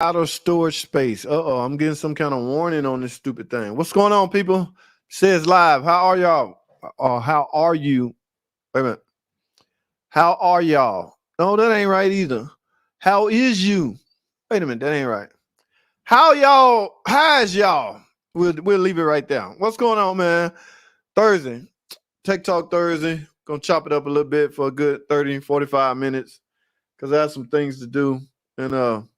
Out of storage space. Uh-oh, I'm getting some kind of warning on this stupid thing. What's going on, people? Says live. How are y'all? How are you? Wait a minute. How are y'all? No, that ain't right either. How is you? Wait a minute, that ain't right. How y'all? How's y'all? We'll leave it right there. What's going on, man? Thursday. Tech Talk Thursday. Gonna chop it up a little bit for a good 30, 45 minutes. Cause I have some things to do. And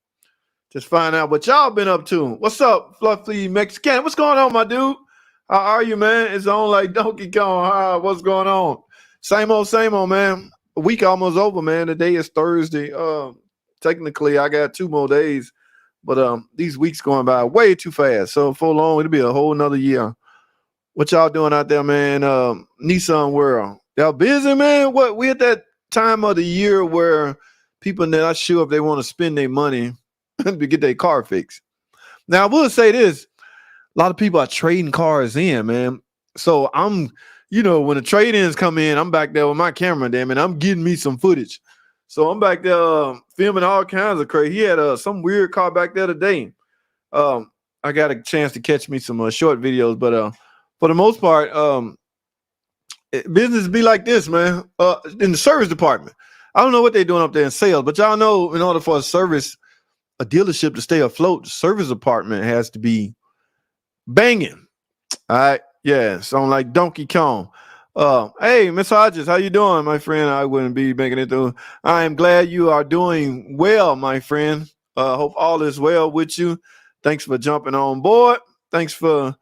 just find out what y'all been up to. What's up, Fluffy Mexican? What's going on, my dude? How are you, man? It's on like Donkey Kong. What's going on? Same old, man. A week almost over, man. Today is Thursday. Technically, I got 2 more days, but these weeks going by way too fast. So for long, it'll be a whole nother year. What y'all doing out there, man? Nissan World. Y'all busy, man? What we at that time of the year where people not sure if they want to spend their money to get their car fixed. Now, I will say this. A lot of people are trading cars in, man. So I'm, when the trade-ins come in, I'm back there with my camera, damn it. I'm getting me some footage. So I'm back there filming all kinds of crazy. He had some weird car back there today. I got a chance to catch me some short videos, but for the most part, business be like this, man. In the service department. I don't know what they're doing up there in sales, but y'all know in order for a dealership to stay afloat, the service department has to be banging. All right. Yeah. Sound like Donkey Kong. Hey, Miss Hodges, how you doing, my friend? I wouldn't be making it through. I am glad you are doing well, my friend. Hope all is well with you. Thanks for jumping on board. Thanks for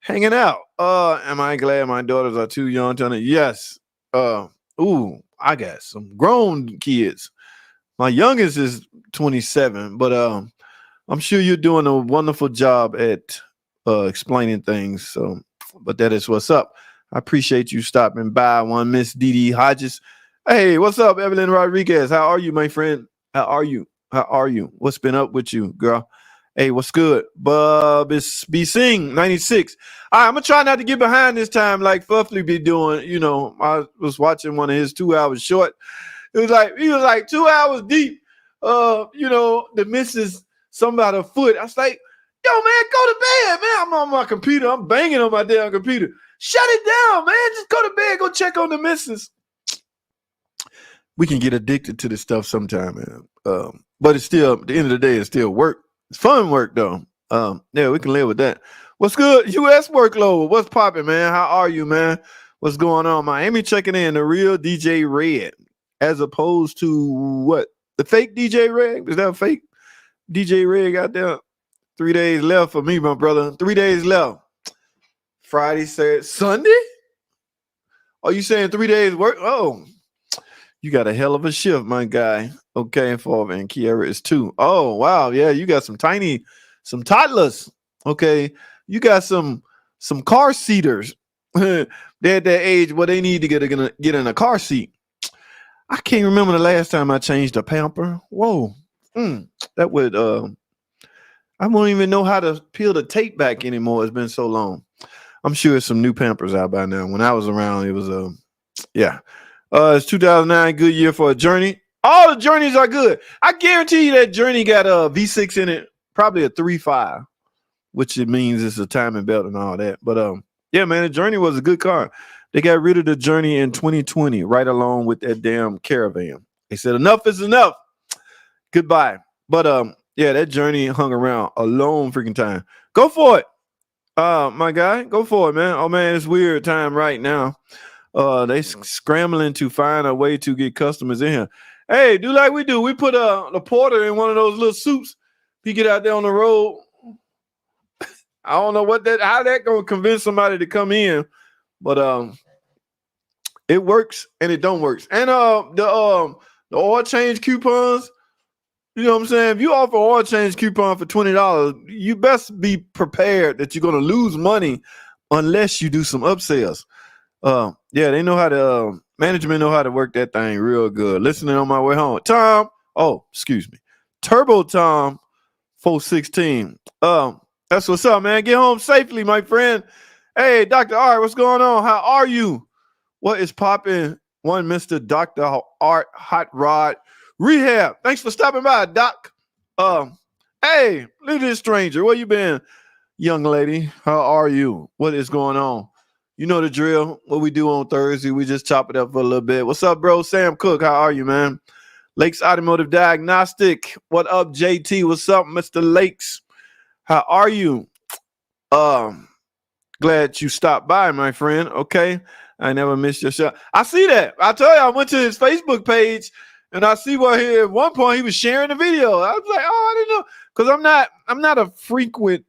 hanging out. Am I glad my daughters are too young to yes. I got some grown kids. My youngest is 27, but I'm sure you're doing a wonderful job at explaining things. So, but that is what's up. I appreciate you stopping by. One Miss Dee Hodges. Hey, what's up, Evelyn Rodriguez? How are you, my friend? How are you? What's been up with you, girl? Hey, what's good? Bub is be sing 96. All right, I'm gonna try not to get behind this time like Fuffly be doing. I was watching one of his 2 hours short. He was like 2 hours deep. The missus somebody a foot. I was like, yo, man, go to bed, man. I'm on my computer. I'm banging on my damn computer. Shut it down, man. Just go to bed. Go check on the missus. We can get addicted to this stuff sometime, man. But it's still, at the end of the day, it's still work. It's fun work, though. Yeah, we can live with that. What's good? U.S. workload. What's popping, man? How are you, man? What's going on? Miami checking in. The real DJ Red. As opposed to what? The fake DJ Red? Is that a fake DJ Red got there? 3 days left for me, my brother. 3 days left. Friday, Saturday, Sunday? Are you saying 3 days work? Oh, you got a hell of a shift, my guy. Okay, and Kiara is 2. Oh, wow. Yeah, you got some toddlers. Okay. You got some car seaters. They're at that age where they need to get in a car seat. I can't remember the last time I changed a pamper. Whoa. That would I won't even know how to peel the tape back anymore. It's been so long. I'm sure there's some new Pampers out by now. When I was around, it was it's 2009, good year for a Journey. All the Journeys are good. I guarantee you that Journey got a V6 in it, probably a 3.5, which it means it's a timing belt and all that. But yeah, man, the Journey was a good car. They got rid of the Journey in 2020, right along with that damn Caravan. They said enough is enough. Goodbye. But yeah, that Journey hung around a long freaking time. Go for it. My guy, go for it, man. Oh man, it's weird time right now. They scrambling to find a way to get customers in here. Hey, do like we do. We put the porter in one of those little suits. He get out there on the road. I don't know how that gonna convince somebody to come in, but it works and it don't work. And the oil change coupons. You know what I'm saying? If you offer oil change coupon for $20, you best be prepared that you're going to lose money unless you do some upsells. Yeah, they know how to, management know how to work that thing real good. Listening on my way home. Turbo Tom 416. That's what's up, man. Get home safely, my friend. Hey, Dr. Art, what's going on? How are you? What is popping? One Mr. Dr. Art Hot Rod Rehab. Thanks for stopping by, Doc. Hey, look at this stranger. Where you been, young lady? How are you? What is going on? You know the drill. What we do on Thursday, we just chop it up for a little bit. What's up, bro? Sam Cook, how are you, man? Lakes Automotive Diagnostic. What up, JT? What's up, Mr. Lakes? How are you? Um, Glad you stopped by, my friend. Okay. I never missed your shot. I see that. I tell you, I went to his Facebook page and I see where he at one point he was sharing the video. I was like, oh, I didn't know. Because I'm not a frequent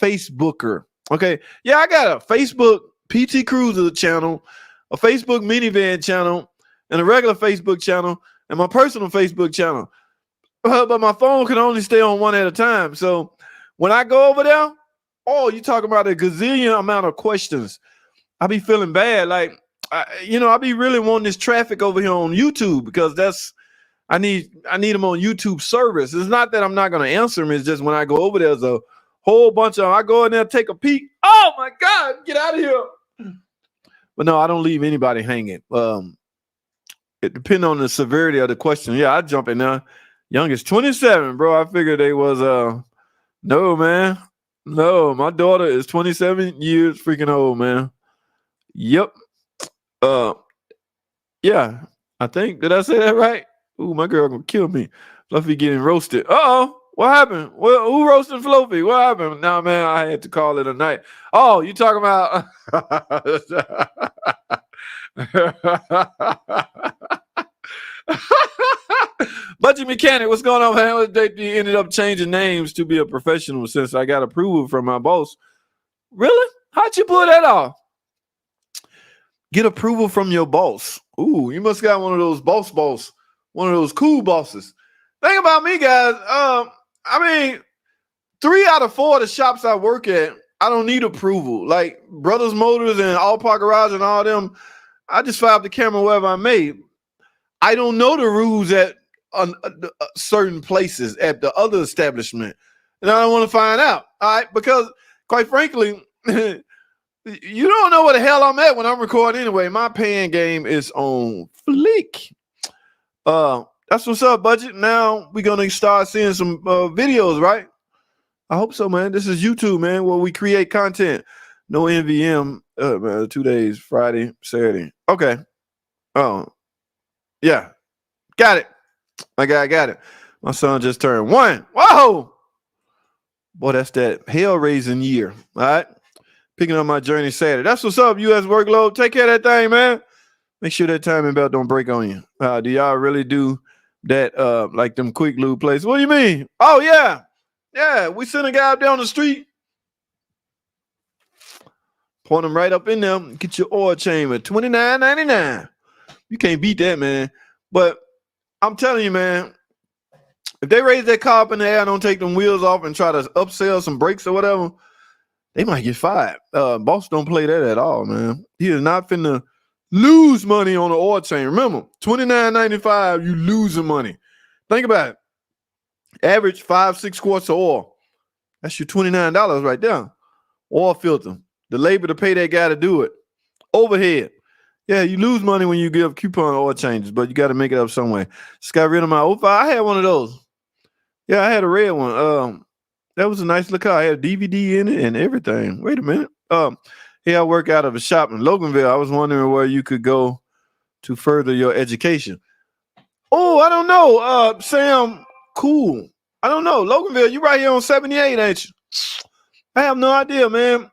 Facebooker. Okay. Yeah, I got a Facebook PT Cruiser channel, a Facebook minivan channel, and a regular Facebook channel, and my personal Facebook channel. But my phone can only stay on one at a time. So when I go over there, oh, you talking about a gazillion amount of questions. I be feeling bad. Like, I be really wanting this traffic over here on YouTube because I need them on YouTube service. It's not that I'm not going to answer them. It's just when I go over there's a whole bunch of them. I go in there, take a peek. Oh my God, get out of here. But no, I don't leave anybody hanging. It depends on the severity of the question. Yeah, I jump in there. Youngest 27, bro. I figured they was no, man. No, my daughter is 27 years freaking old, man. Yep. Yeah, I think. Did I say that right? Ooh, my girl gonna kill me. Fluffy getting roasted. Uh-oh. What happened? Well, who roasted Fluffy? What happened? Nah, man, I had to call it a night. Oh, you talking about Budget Mechanic, what's going on, man? They ended up changing names to be a professional since I got approval from my boss. Really? How'd you pull that off? Get approval from your boss. Ooh, you must got one of those boss, one of those cool bosses. Think about me, guys. I mean, 3 out of 4 of the shops I work at, I don't need approval. Like Brothers Motors and All Park Garage and all them, I just fire up the camera wherever I may. I don't know the rules at certain places at the other establishment, and I don't want to find out. All right, because quite frankly, you don't know where the hell I'm at when I'm recording anyway. My paying game is on fleek. That's what's up, Budget. Now we're gonna start seeing some videos, right? I hope so, man. This is YouTube, man, where we create content. No NVM. Man, 2 days, Friday, Saturday. Okay. Oh, yeah. Got it. My guy got it. My son just turned 1. Whoa! Boy, that's that hell-raising year. All right. Picking up my journey Saturday. That's what's up, U.S. Workload. Take care of that thing, man. Make sure that timing belt don't break on you. Do y'all really do that like them quick lube places? What do you mean? Oh, yeah. Yeah, we sent a guy up down the street. Point him right up in there. Get your oil change at $29.99. You can't beat that, man. But I'm telling you, man, if they raise that car up in the air and don't take them wheels off and try to upsell some brakes or whatever, they might get fired. Boss don't play that at all, man. He is not finna lose money on the oil change. Remember, $29.95, you losing money. Think about it. Average 5-6 quarts of oil. That's your $29 right there. Oil filter. The labor to pay that guy to do it. Overhead. Yeah, you lose money when you give coupon oil changes, but you got to make it up some way. Just got rid of my 05. I had one of those. Yeah, I had a red one. That was a nice little car. I had a DVD in it and everything. Wait a minute. I work out of a shop in Loganville. I was wondering where you could go to further your education. Oh, I don't know. Sam, cool. I don't know. Loganville, you right here on 78, ain't you? I have no idea, man.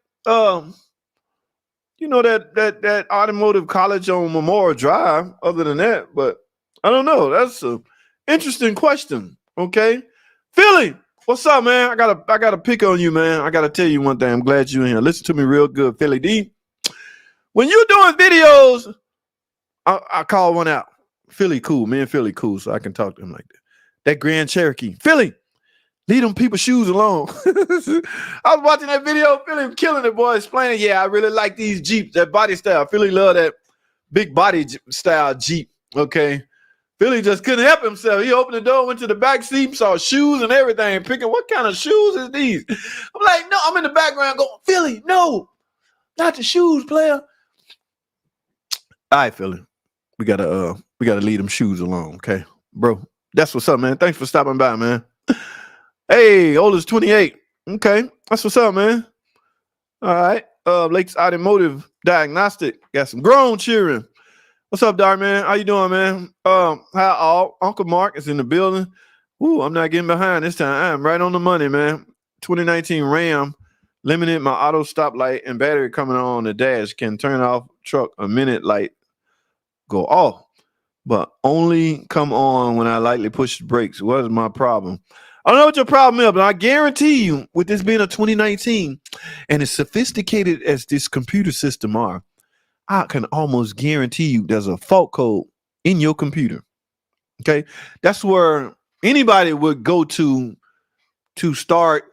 You know that automotive college on Memorial Drive, other than that, but I don't know. That's an interesting question. Okay. Philly, what's up, man? I gotta pick on you, man. I gotta tell you one thing. I'm glad you're in here. Listen to me real good, Philly D. When you're doing videos, I call one out. Philly cool. Me and Philly cool, so I can talk to him like that. That Grand Cherokee. Philly, leave them people's shoes alone. I was watching that video. Philly killing it, boy. Explaining, yeah, I really like these Jeeps, that body style. Philly love that big body style Jeep, okay? Philly just couldn't help himself. He opened the door, went to the back seat, saw shoes and everything, picking what kind of shoes is these? I'm like, no, I'm in the background going, Philly, no, not the shoes, player. All right, Philly. We gotta leave them shoes alone, okay? Bro, that's what's up, man. Thanks for stopping by, man. Hey, oldest 28. Okay, that's what's up, man. All right. Lakes Automotive Diagnostic. Got some grown cheering. What's up, Doc, man? How you doing, man? Hi, all. Uncle Mark is in the building. Ooh, I'm not getting behind this time. I'm right on the money, man. 2019 Ram, limited my auto stoplight and battery coming on the dash. Can turn off truck a minute light go off, but only come on when I lightly push the brakes. What is my problem? I don't know what your problem is, but I guarantee you, with this being a 2019 and as sophisticated as this computer system are, I can almost guarantee you there's a fault code in your computer. Okay. That's where anybody would go to start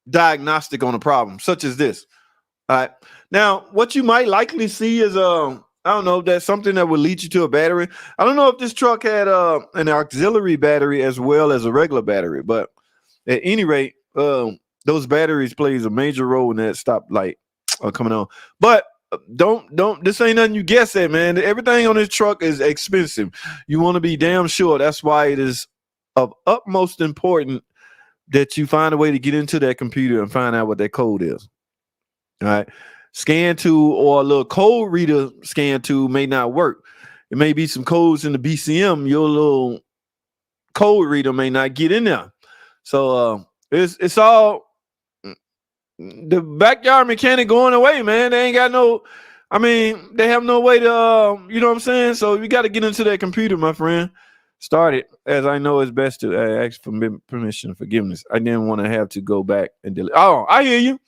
diagnostic on a problem, such as this. All right. Now, what you might likely see is I don't know, that's something that would lead you to a battery. I don't know if this truck had an auxiliary battery as well as a regular battery, but at any rate, those batteries plays a major role in that stoplight coming on. But don't this ain't nothing you guess at, man. Everything on this truck is expensive. You want to be damn sure. That's why it is of utmost important that you find a way to get into that computer and find out what that code is. All right. Scan tool or a little code reader scan tool may not work. It may be some codes in the BCM. Your little code reader may not get in there. So it's all the backyard mechanic going away, man. They ain't got no, I mean, they have no way to, you know what I'm saying? So you got to get into that computer, my friend. Start it, as I know it's best to ask for permission and forgiveness. I didn't want to have to go back and delete. Oh, I hear you.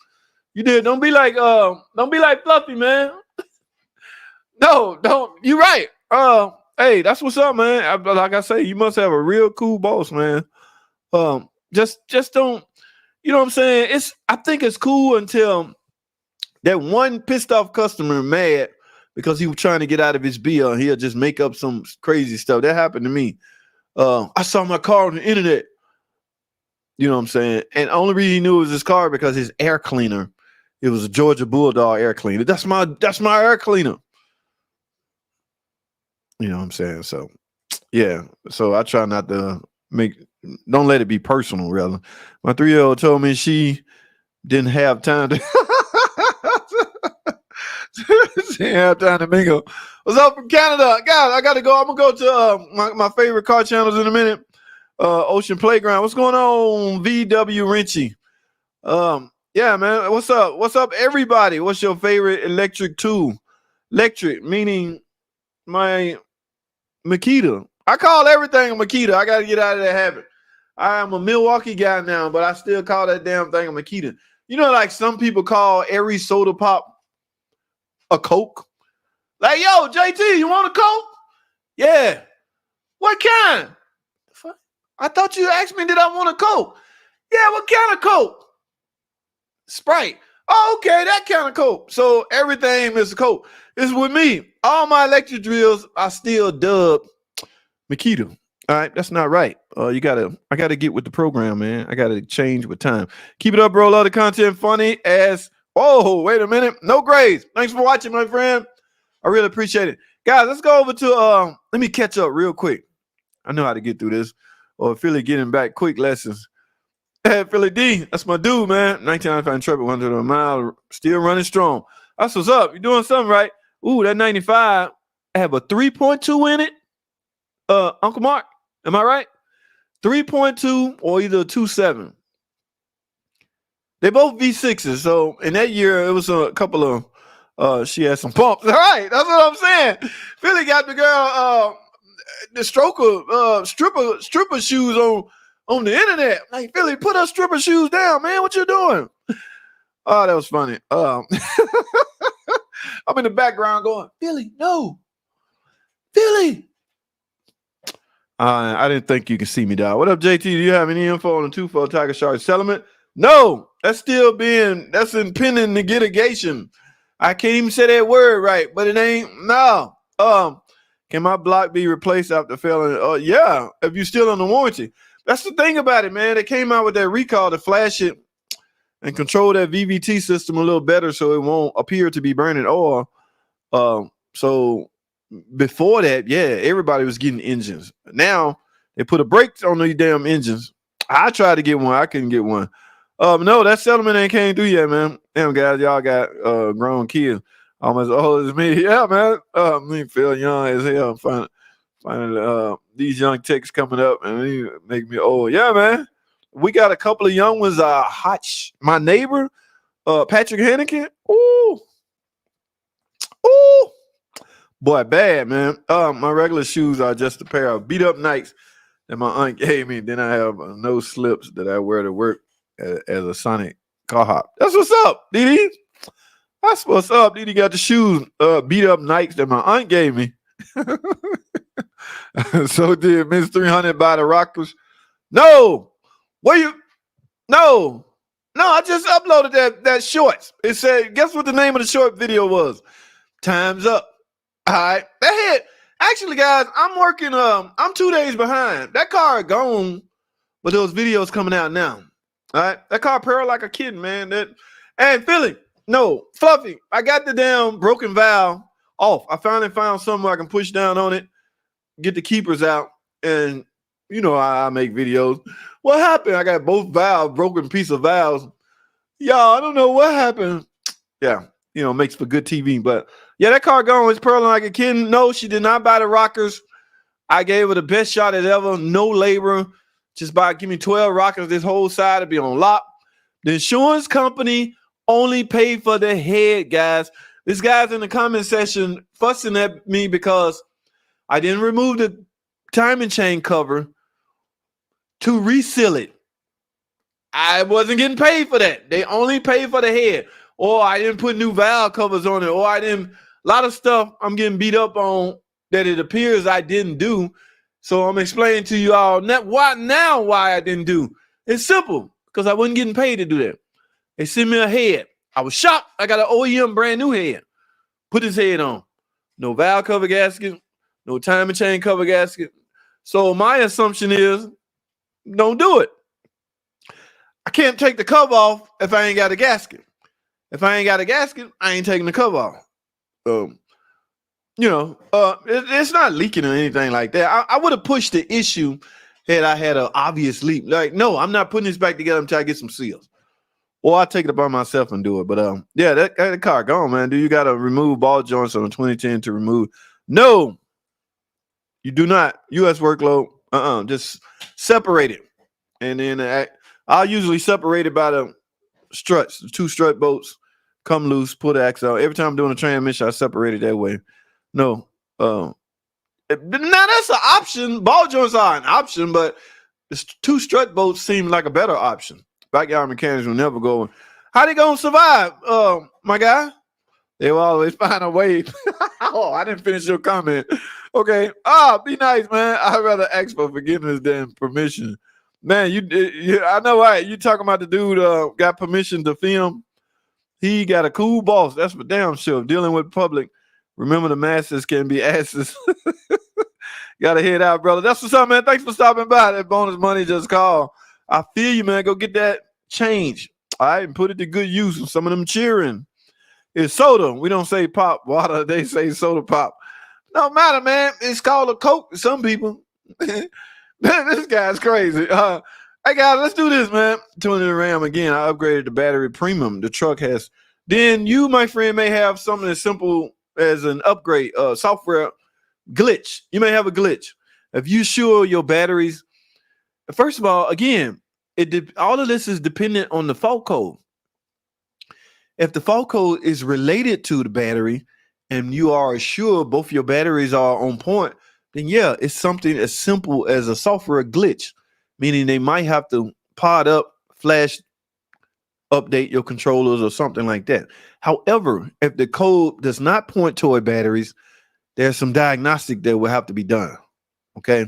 You did. Don't be like Fluffy, man. No, don't. You're right. Hey, that's what's up, man. Like I say, you must have a real cool boss, man. Just don't. You know what I'm saying? I think it's cool until that one pissed off customer mad because he was trying to get out of his bill. He'll just make up some crazy stuff. That happened to me. I saw my car on the internet. You know what I'm saying? And the only reason he knew it was his car because his air cleaner. It was a Georgia Bulldog air cleaner. That's my air cleaner. You know what I'm saying? So, yeah. So I try not to don't let it be personal, rather. My 3-year-old told me she didn't have time to she didn't have time to mingle. What's up from Canada? God, I got to go. I'm going to go to my favorite car channels in a minute. Ocean Playground. What's going on, VW Rinchy? Yeah, man. What's up? What's up, everybody? What's your favorite electric tool? Electric, meaning my Makita. I call everything a Makita. I got to get out of that habit. I am a Milwaukee guy now, but I still call that damn thing a Makita. You know, like some people call every soda pop a Coke. Like, yo, JT, you want a Coke? Yeah. What kind? I thought you asked me, did I want a Coke? Yeah, what kind of Coke? Sprite. Oh, okay, that kind of Coke. So everything is a Coke. It's with me. All my electric drills, I still dub Makita. All right, that's not right. I gotta get with the program, man. I gotta change with time. Keep it up, bro. Love the content. Funny as. Oh, wait a minute. No grades. Thanks for watching, my friend. I really appreciate it. Guys, let's go over to let me catch up real quick. I know how to get through this. Or Philly getting back quick lessons. Hey, Philly D, that's my dude, man. 1995 Intrepid, 100 a mile, still running strong. That's what's up. You're doing something right. Ooh, that 95, I have a 3.2 in it. Uncle Mark, am I right? 3.2 or either 2.7. They both V6s. So in that year, it was a couple of she had some pumps. All right, that's what I'm saying. Philly got the girl the stripper shoes on the internet. Like, Philly, put her stripper shoes down, man. What you doing? Oh, that was funny. I'm in the background going, Philly, no. Philly. I didn't think you could see me, dog. What up, JT? Do you have any info on the 2-4 Tiger Shark settlement? No, that's in pending litigation. I can't even say that word right, but it ain't. No. Can my block be replaced after failing? Yeah, if you're still on the warranty. That's the thing about it, man. They came out with that recall to flash it and control that VVT system a little better so it won't appear to be burning oil. So before that, yeah, everybody was getting engines. Now they put a brake on these damn engines. I tried to get one. I couldn't get one. No, that settlement ain't came through yet, man. Damn, guys, y'all got grown kids almost as old as me. Yeah, man. Me feel young as hell. Finding these young techs coming up and they make me old. Yeah, man. We got a couple of young ones. My neighbor, Patrick Hennigan. Ooh, ooh. Boy, bad, man. My regular shoes are just a pair of beat up Nikes that my aunt gave me. Then I have no slips that I wear to work as a Sonic car hop. That's what's up, Didi. That's what's up. Didi got the shoes, beat up Nikes that my aunt gave me. So did Miss 300 by the Rockers. No, where you? No, I just uploaded that shorts. It said, guess what the name of the short video was? Time's up. All right, that hit. Actually, guys, I'm working. I'm 2 days behind. That car gone, but those videos coming out now. All right, that car purr like a kitten, man. And Philly, no, Fluffy. I got the damn broken valve off. I finally found something I can push down on it, get the keepers out, and you know I make videos. What happened? I got both valves, broken piece of valves. Y'all, I don't know what happened. Yeah, makes for good TV. But yeah, that car gone. It's purling like a kitten. No, she did not buy the rockers. I gave her the best shot as ever. No labor. Just give me 12 rockers. This whole side to be on lock. The insurance company only paid for the head, guys. This guy's in the comment section fussing at me because I didn't remove the timing chain cover to reseal it. I wasn't getting paid for that. They only paid for the head. Or I didn't put new valve covers on it. Or a lot of stuff I'm getting beat up on that it appears I didn't do. So I'm explaining to you all why I didn't do. It's simple, because I wasn't getting paid to do that. They sent me a head. I was shocked. I got an OEM brand new head. Put his head on. No valve cover gasket. No timing chain cover gasket. So my assumption is, don't do it. I can't take the cover off if I ain't got a gasket. If I ain't got a gasket, I ain't taking the cover off. It's not leaking or anything like that. I would have pushed the issue had I had an obvious leak. Like, no, I'm not putting this back together until I get some seals. Or I'll take it upon myself and do it. But yeah, that car gone, man. Do you got to remove ball joints on a 2010 to remove? No, you do not. U.S. workload. Just separate it. And then I'll usually separate it by the struts, the two strut bolts. Come loose, pull the axle out. Every time I'm doing a transmission, I separate it that way. No. Now that's an option. Ball joints are an option, but the two strut bolts seem like a better option. Backyard mechanics will never go. How they gonna survive, my guy? They will always find a way. Oh, I didn't finish your comment. Okay. Be nice, man. I'd rather ask for forgiveness than permission. Man, I know why. You talking about the dude got permission to film. He got a cool boss. That's for damn sure. Dealing with public. Remember, the masses can be asses. Gotta head out, brother. That's what's up, man. Thanks for stopping by. That bonus money just called. I feel you, man. Go get that change. All right, and put it to good use. Some of them cheering. It's soda. We don't say pop water. They say soda pop. No matter, man. It's called a Coke to some people. Man, this guy's crazy. Hey, guys, let's do this, man. Tuning in RAM again. I upgraded the battery premium the truck has. Then you, my friend, may have something as simple as an upgrade, software glitch. You may have a glitch. If you sure your batteries, first of all, again, all of this is dependent on the fault code. If the fault code is related to the battery and you are sure both your batteries are on point, then yeah, it's something as simple as a software glitch. Meaning they might have to pod up, flash, update your controllers or something like that. However, if the code does not point toward batteries, there's some diagnostic that will have to be done. Okay.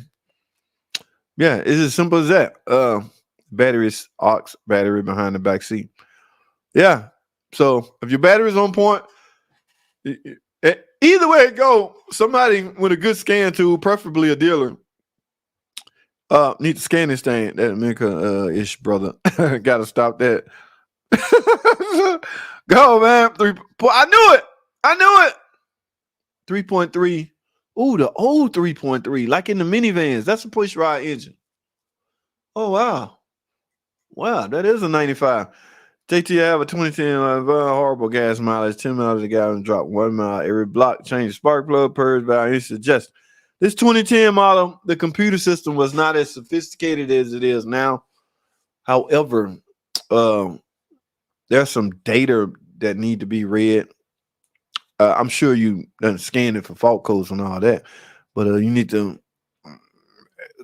Yeah, it's as simple as that. Batteries, aux battery behind the back seat. Yeah. So if your battery is on point, either way it go, somebody with a good scan tool, preferably a dealer, need to scan this thing. That America-ish brother. Gotta stop that. Go, man. I knew it. 3.3. Ooh, the old 3.3, like in the minivans. That's a push rod engine. Oh, wow. Wow, that is a 95. JT have a 2010 horrible gas mileage, 10 miles a gallon, drop 1 mile every block, change spark plug, purge valve. He suggests this 2010 model, the computer system was not as sophisticated as it is now. However, uh, there's some data that need to be read. I'm sure you done scanned it for fault codes and all that, but you need to.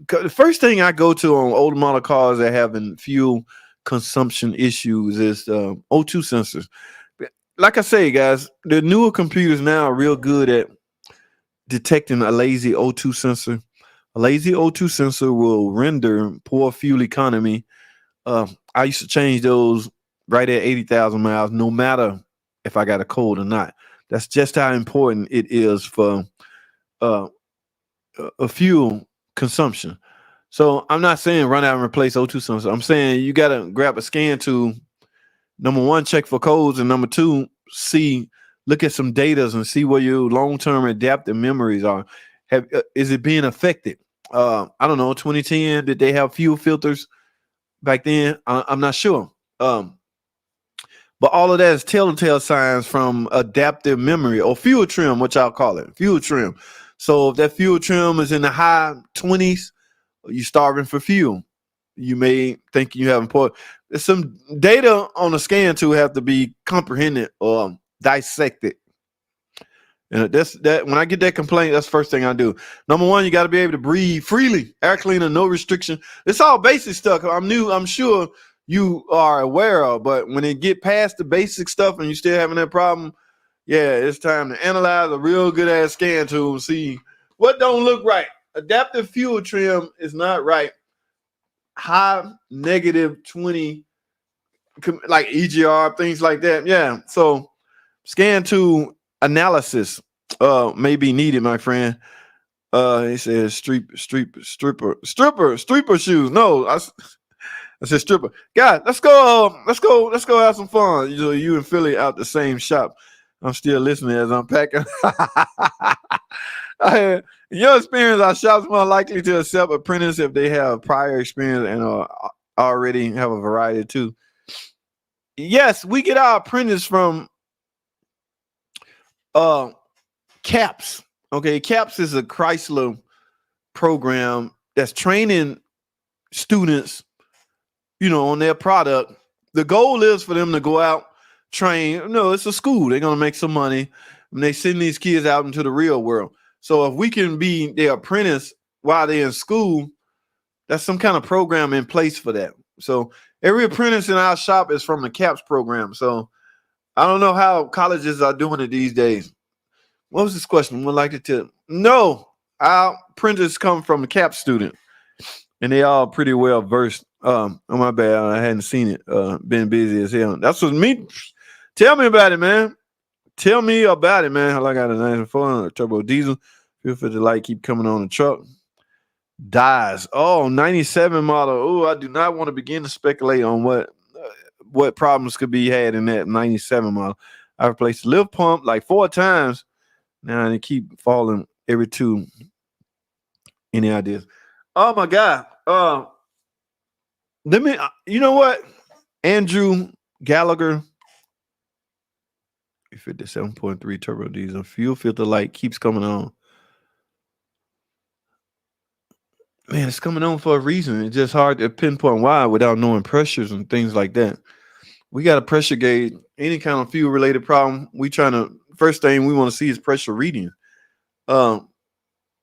The first thing I go to on older model cars that having fuel consumption issues is O2 sensors. Like I say, guys, the newer computers now are real good at detecting a lazy O2 sensor. A lazy O2 sensor will render poor fuel economy. I used to change those right at 80,000 miles, no matter if I got a cold or not. That's just how important it is for uh, a fuel consumption. So I'm not saying run out and replace O2 sensor. I'm saying you got to grab a scan tool. Number one, check for codes, and number two, look at some data and see where your long-term adaptive memories are. Is it being affected? I don't know. 2010, did they have fuel filters back then? I'm not sure. But all of that is telltale signs from adaptive memory or fuel trim, which I'll call it fuel trim. So if that fuel trim is in the high 20s, you're starving for fuel. You may think you have important. There's some data on the scan tool have to be comprehended or dissected. And that's that. When I get that complaint, that's the first thing I do. Number one, you got to be able to breathe freely. Air cleaner, no restriction. It's all basic stuff. I'm sure you are aware of, but when it get past the basic stuff and you still having that problem, yeah, it's time to analyze a real good ass scan tool and see what don't look right. Adaptive fuel trim is not right. High negative 20, like EGR, things like that. Yeah. So scan tool analysis may be needed, my friend. He says stripper shoes. No, I said stripper. God, let's go have some fun. You and Philly out the same shop. I'm still listening as I'm packing. In your experience, our shops more likely to accept apprentices if they have prior experience and already have a variety too. Yes, we get our apprentice from CAPS. Okay, CAPS is a Chrysler program that's training students, on their product. The goal is for them to go out, train. No, it's a school. They're gonna make some money, and they send these kids out into the real world. So if we can be their apprentice while they're in school, that's some kind of program in place for that. So every apprentice in our shop is from the CAPS program. So I don't know how colleges are doing it these days. What was this question? Would like to no, our apprentices come from a CAPS student, and they all pretty well versed. Oh my bad, I hadn't seen it. Been busy as hell. That's what me. Tell me about it, man. Tell me about it, man. I got a 94 turbo diesel. Feel for the light keep coming on the truck. Dies. Oh, 97 model. Oh, I do not want to begin to speculate on what problems could be had in that 97 model. I replaced the lift pump like 4 times. Now they keep falling every 2. Any ideas? Oh my God. Let me. You know what? Andrew Gallagher. 57.3 turbo diesel. Fuel filter light keeps coming on. Man, it's coming on for a reason. It's just hard to pinpoint why without knowing pressures and things like that. We got a pressure gauge. Any kind of fuel related problem, first thing we want to see is pressure reading. I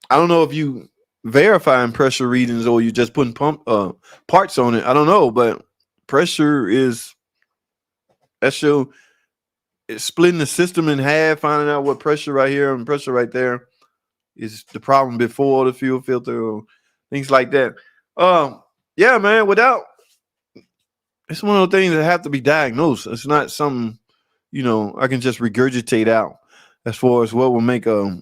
don't know if you verifying pressure readings or you just putting parts on it. I don't know, but pressure it's splitting the system in half, finding out what pressure right here and pressure right there is the problem before the fuel filter or things like that. Yeah, man, it's one of those things that have to be diagnosed. It's not something, I can just regurgitate out as far as what will make a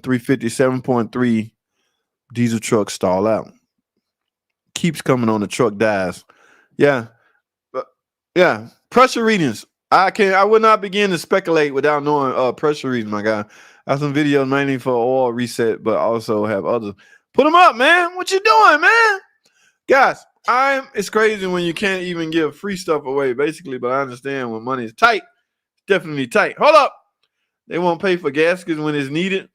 357.3 diesel truck stall out. Keeps coming on, the truck dies. Yeah. Yeah. Pressure readings. I would not begin to speculate without knowing pressure readings, my guy. I have some videos mainly for oil reset, but also have others. Put them up, man. What you doing, man? Guys, It's crazy when you can't even give free stuff away, basically, but I understand when money is tight, definitely tight. Hold up. They won't pay for gaskets when it's needed.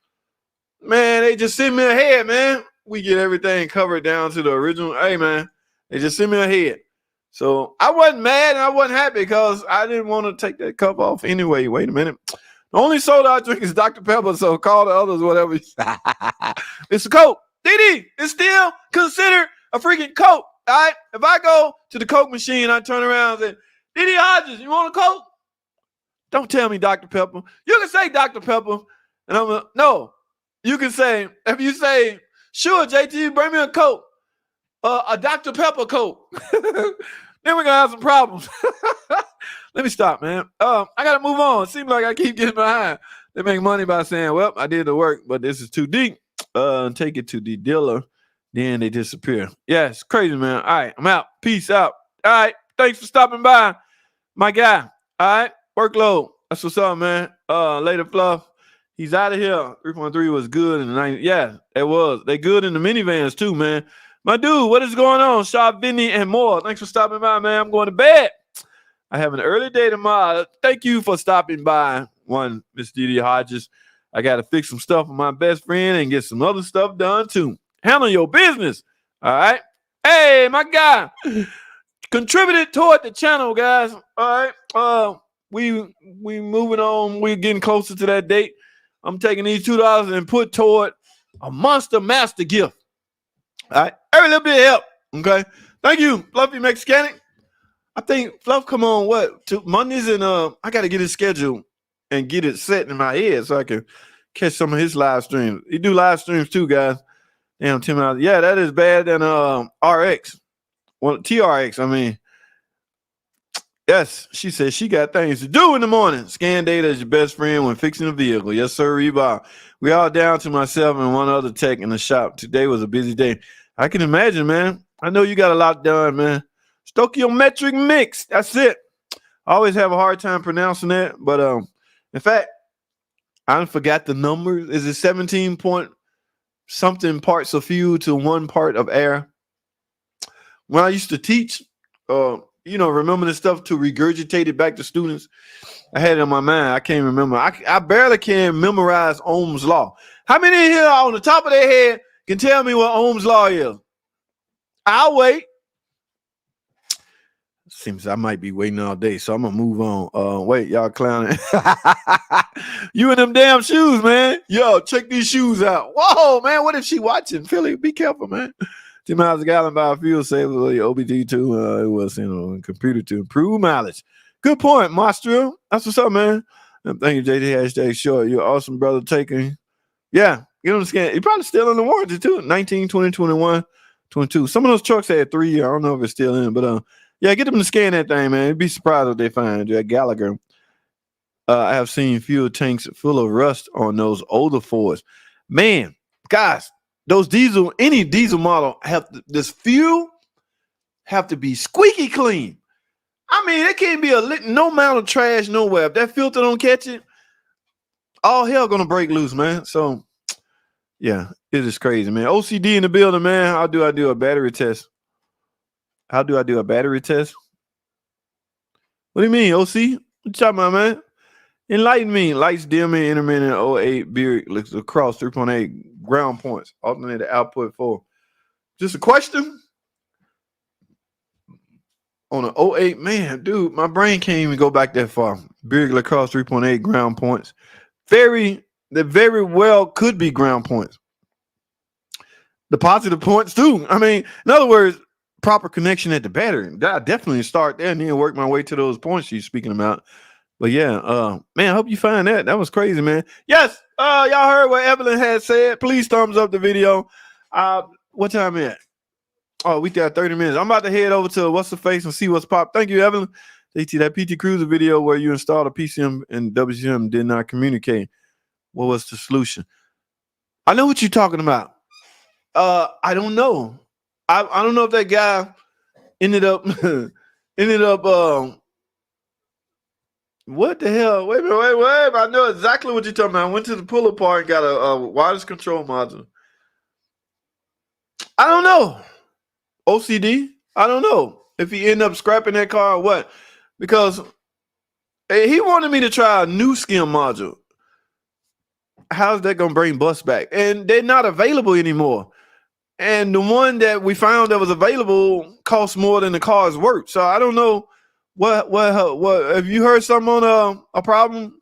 Man, they just send me ahead, man. We get everything covered down to the original. Hey, man, they just send me ahead. So I wasn't mad and I wasn't happy because I didn't want to take that cup off anyway. Wait a minute. The only soda I drink is Dr. Pepper, so call the others whatever. It's a Coke. DD, it's still considered a freaking Coke. All right? If I go to the Coke machine, I turn around and say, DD Hodges, you want a Coke? Don't tell me Dr. Pepper. You can say Dr. Pepper, and I'm like, no. You can say, if you say, sure, JT, bring me a Coke, a Dr. Pepper Coke. Then we're going to have some problems. Let me stop, man. I got to move on. It seems like I keep getting behind. They make money by saying, well, I did the work, but this is too deep. Take it to the dealer. Then they disappear. Yeah, it's crazy, man. All right, I'm out. Peace out. All right, thanks for stopping by, my guy. All right, workload. That's what's up, man. Later, Fluff. He's out of here. 3.3 was good in the 90s. Yeah, it was. They good in the minivans too, man. My dude, what is going on? Shop, Vinny, and more. Thanks for stopping by, man. I'm going to bed. I have an early day tomorrow. Thank you for stopping by, one Miss Didi Hodges. I got to fix some stuff with my best friend and get some other stuff done too. Handle your business. All right. Hey, my guy. Contributed toward the channel, guys. All right. We moving on. We're getting closer to that date. I'm taking these $2 and put toward a monster master gift. All right. Every little bit of help. Okay. Thank you, Fluffy Mexicanic. I think Fluff come on Mondays, and I got to get his schedule and get it set in my head so I can catch some of his live streams. He do live streams too, guys. Damn, Tim out. Yeah, that is bad than RX. Well, TRX, I mean. Yes, she said she got things to do in the morning. Scan data is your best friend when fixing a vehicle. Yes, sir, Reba. We all down to myself and one other tech in the shop. Today was a busy day. I can imagine, man. I know you got a lot done, man. Stoichiometric mix. That's it. I always have a hard time pronouncing that. But in fact, I forgot the numbers. Is it 17 point something parts of fuel to 1 part of air? When I used to teach, remember this stuff to regurgitate it back to students. I had it in my mind. I can't remember. I barely can memorize Ohm's law. How many in here on the top of their head can tell me what Ohm's law is? I'll wait. Seems I might be waiting all day, so I'm gonna move on. Wait, y'all clowning. You in them damn shoes, man. Yo, check these shoes out. Whoa, man, what if she watching? Philly, be careful, man. 2 miles a gallon biofuel saver OBD2. It was computer to improve mileage. Good point, Mastro. That's what's up, man. Thank you, JD hashtag short. You're awesome, brother. Taking, yeah, you know the scan. You're probably still in the warranty too. 19, 20, 21, 22. Some of those trucks had 3 years. I don't know if it's still in, but yeah, get them to scan that thing, man. You'd be surprised if they find Jack Gallagher. I have seen fuel tanks full of rust on those older Fords. Man, guys, those any diesel model this fuel have to be squeaky clean. I mean, it can't be no amount of trash nowhere. If that filter don't catch it, all hell gonna break loose, man. So, yeah, it is crazy, man. OCD in the building, man. How do I do a battery test? How do I do a battery test? What do you mean, OC? What you talking about, man? Enlighten me. Lights dimming, intermittent 08, Buick looks across 3.8 ground points. Alternated output 4. Just a question? On an 08, man, dude, my brain can't even go back that far. Buick lacrosse 3.8 ground points. That very well could be ground points. The positive points too. I mean, in other words, proper connection at the battery. I definitely start there and then work my way to those points she's speaking about. But yeah, man, I hope you find that. That was crazy, man. Yes, y'all heard what Evelyn had said. Please thumbs up the video. What time is it? Oh, we got 30 minutes. I'm about to head over to What's the Face and see what's popped. Thank you, Evelyn. JT, that PT Cruiser video where you installed a PCM and WCM did not communicate. What was the solution? I know what you're talking about. I don't know. I don't know if that guy ended up what the hell? Wait a minute. I know exactly what you're talking about. I went to the pull apart and got a wireless control module. I don't know. OCD? I don't know if he end up scrapping that car or what, because he wanted me to try a new skim module. How's that gonna bring bus back? And they're not available anymore. And the one that we found that was available cost more than the car's worth. So I don't know what have you heard something on a problem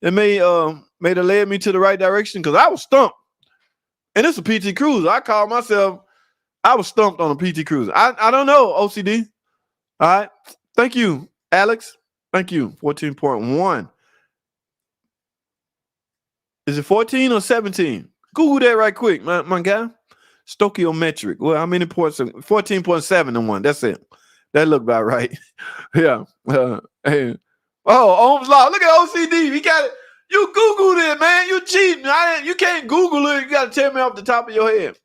that may have led me to the right direction? Because I was stumped. And it's a PT Cruiser. I was stumped on a PT Cruiser. I don't know, OCD. All right. Thank you, Alex. Thank you. 14.1. Is it 14 or 17? Google that right quick, my guy. Stoichiometric. Well, how many points? 14.7 and 1. That's it. That looked about right. Yeah. Hey. Oh, Ohm's law. Look at OCD. He got it. You Googled it, man. You cheating. You can't Google it. You got to tell me off the top of your head.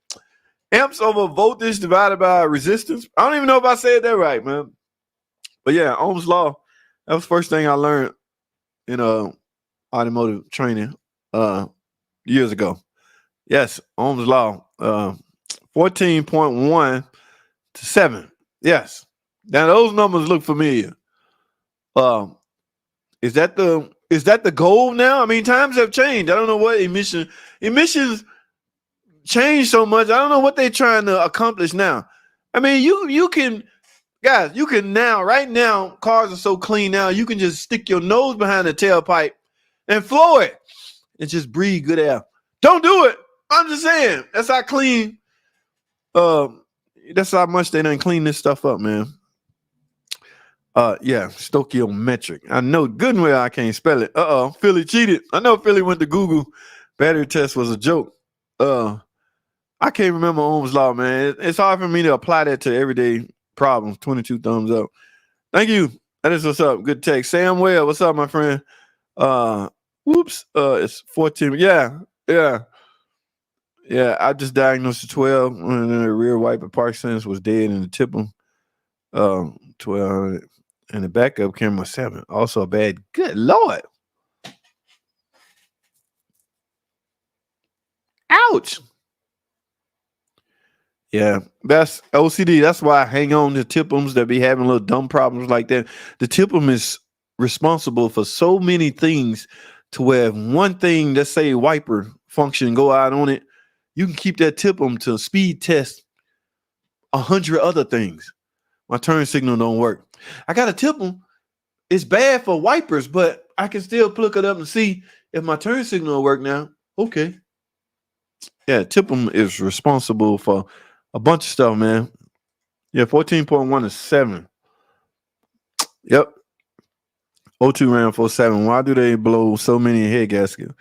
Amps over voltage divided by resistance. I don't even know if I said that right, man. But yeah, Ohm's law. That was the first thing I learned in automotive training years ago. Yes, Ohm's law. 14.1 to 7. Yes. Now those numbers look familiar. Is that the goal now? I mean, times have changed. I don't know what emissions changed so much. I don't know what they're trying to accomplish now. I mean, you can now, right now, cars are so clean now, you can just stick your nose behind the tailpipe and floor it and just breathe good air. Don't do it. I'm just saying. That's how clean. That's how much they done clean this stuff up, man. Yeah, stoichiometric. I know good and well I can't spell it. Philly cheated. I know Philly went to Google. Battery test was a joke. I can't remember Ohm's law, man. It's hard for me to apply that to everyday problems. 22 thumbs up. Thank you. That is what's up. Good text. Sam Webb, what's up, my friend? Whoops. It's 14. Yeah. I just diagnosed a 12 when the rear wiper park sensor was dead and the tip 1200 and the backup camera 7. Also bad. Good Lord. Ouch. Yeah, that's OCD. That's why I hang on to Tipums that be having little dumb problems like that. The Tipum is responsible for so many things to where if one thing, let's say wiper function, go out on it, you can keep that Tipum to speed test 100 other things. My turn signal don't work. I got a Tipum. It's bad for wipers, but I can still plug it up and see if my turn signal will work now. Okay. Yeah, Tipum is responsible for a bunch of stuff, man. Yeah, 14.1 is 7. Yep. O2 ram 47. Why do they blow so many head gaskets?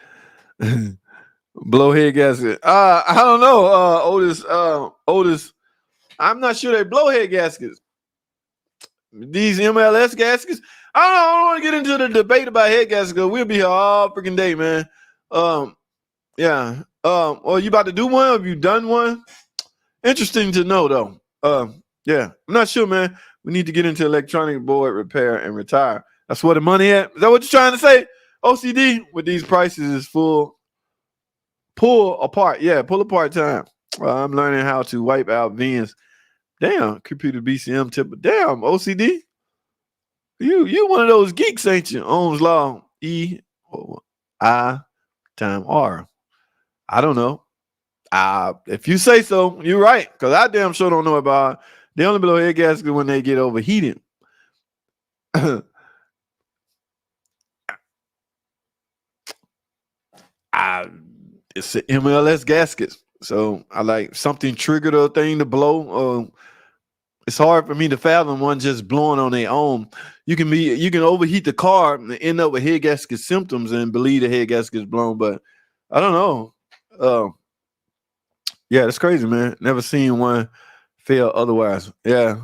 Blow head gasket. I don't know. Otis. I'm not sure they blow head gaskets. These MLS gaskets. I don't want to get into the debate about head gaskets because we'll be here all freaking day, man. Yeah. Are you about to do one? Have you done one? Interesting to know, though. Yeah, I'm not sure, man. We need to get into electronic board repair and retire. That's where the money at. Is that what you're trying to say? OCD with these prices is pull apart. Yeah, pull apart time. I'm learning how to wipe out VINs. Damn, computer BCM tip. Damn, OCD. You one of those geeks, ain't you? Ohm's law. E I time R. I don't know. If you say so, you're right. Because I damn sure don't know about. They only blow head gaskets when they get overheated. It's an MLS gaskets. So I like something triggered a thing to blow. It's hard for me to fathom one just blowing on their own. You can overheat the car and end up with head gasket symptoms and believe the head gasket is blown. But I don't know. Yeah, that's crazy, man. Never seen one fail otherwise. Yeah.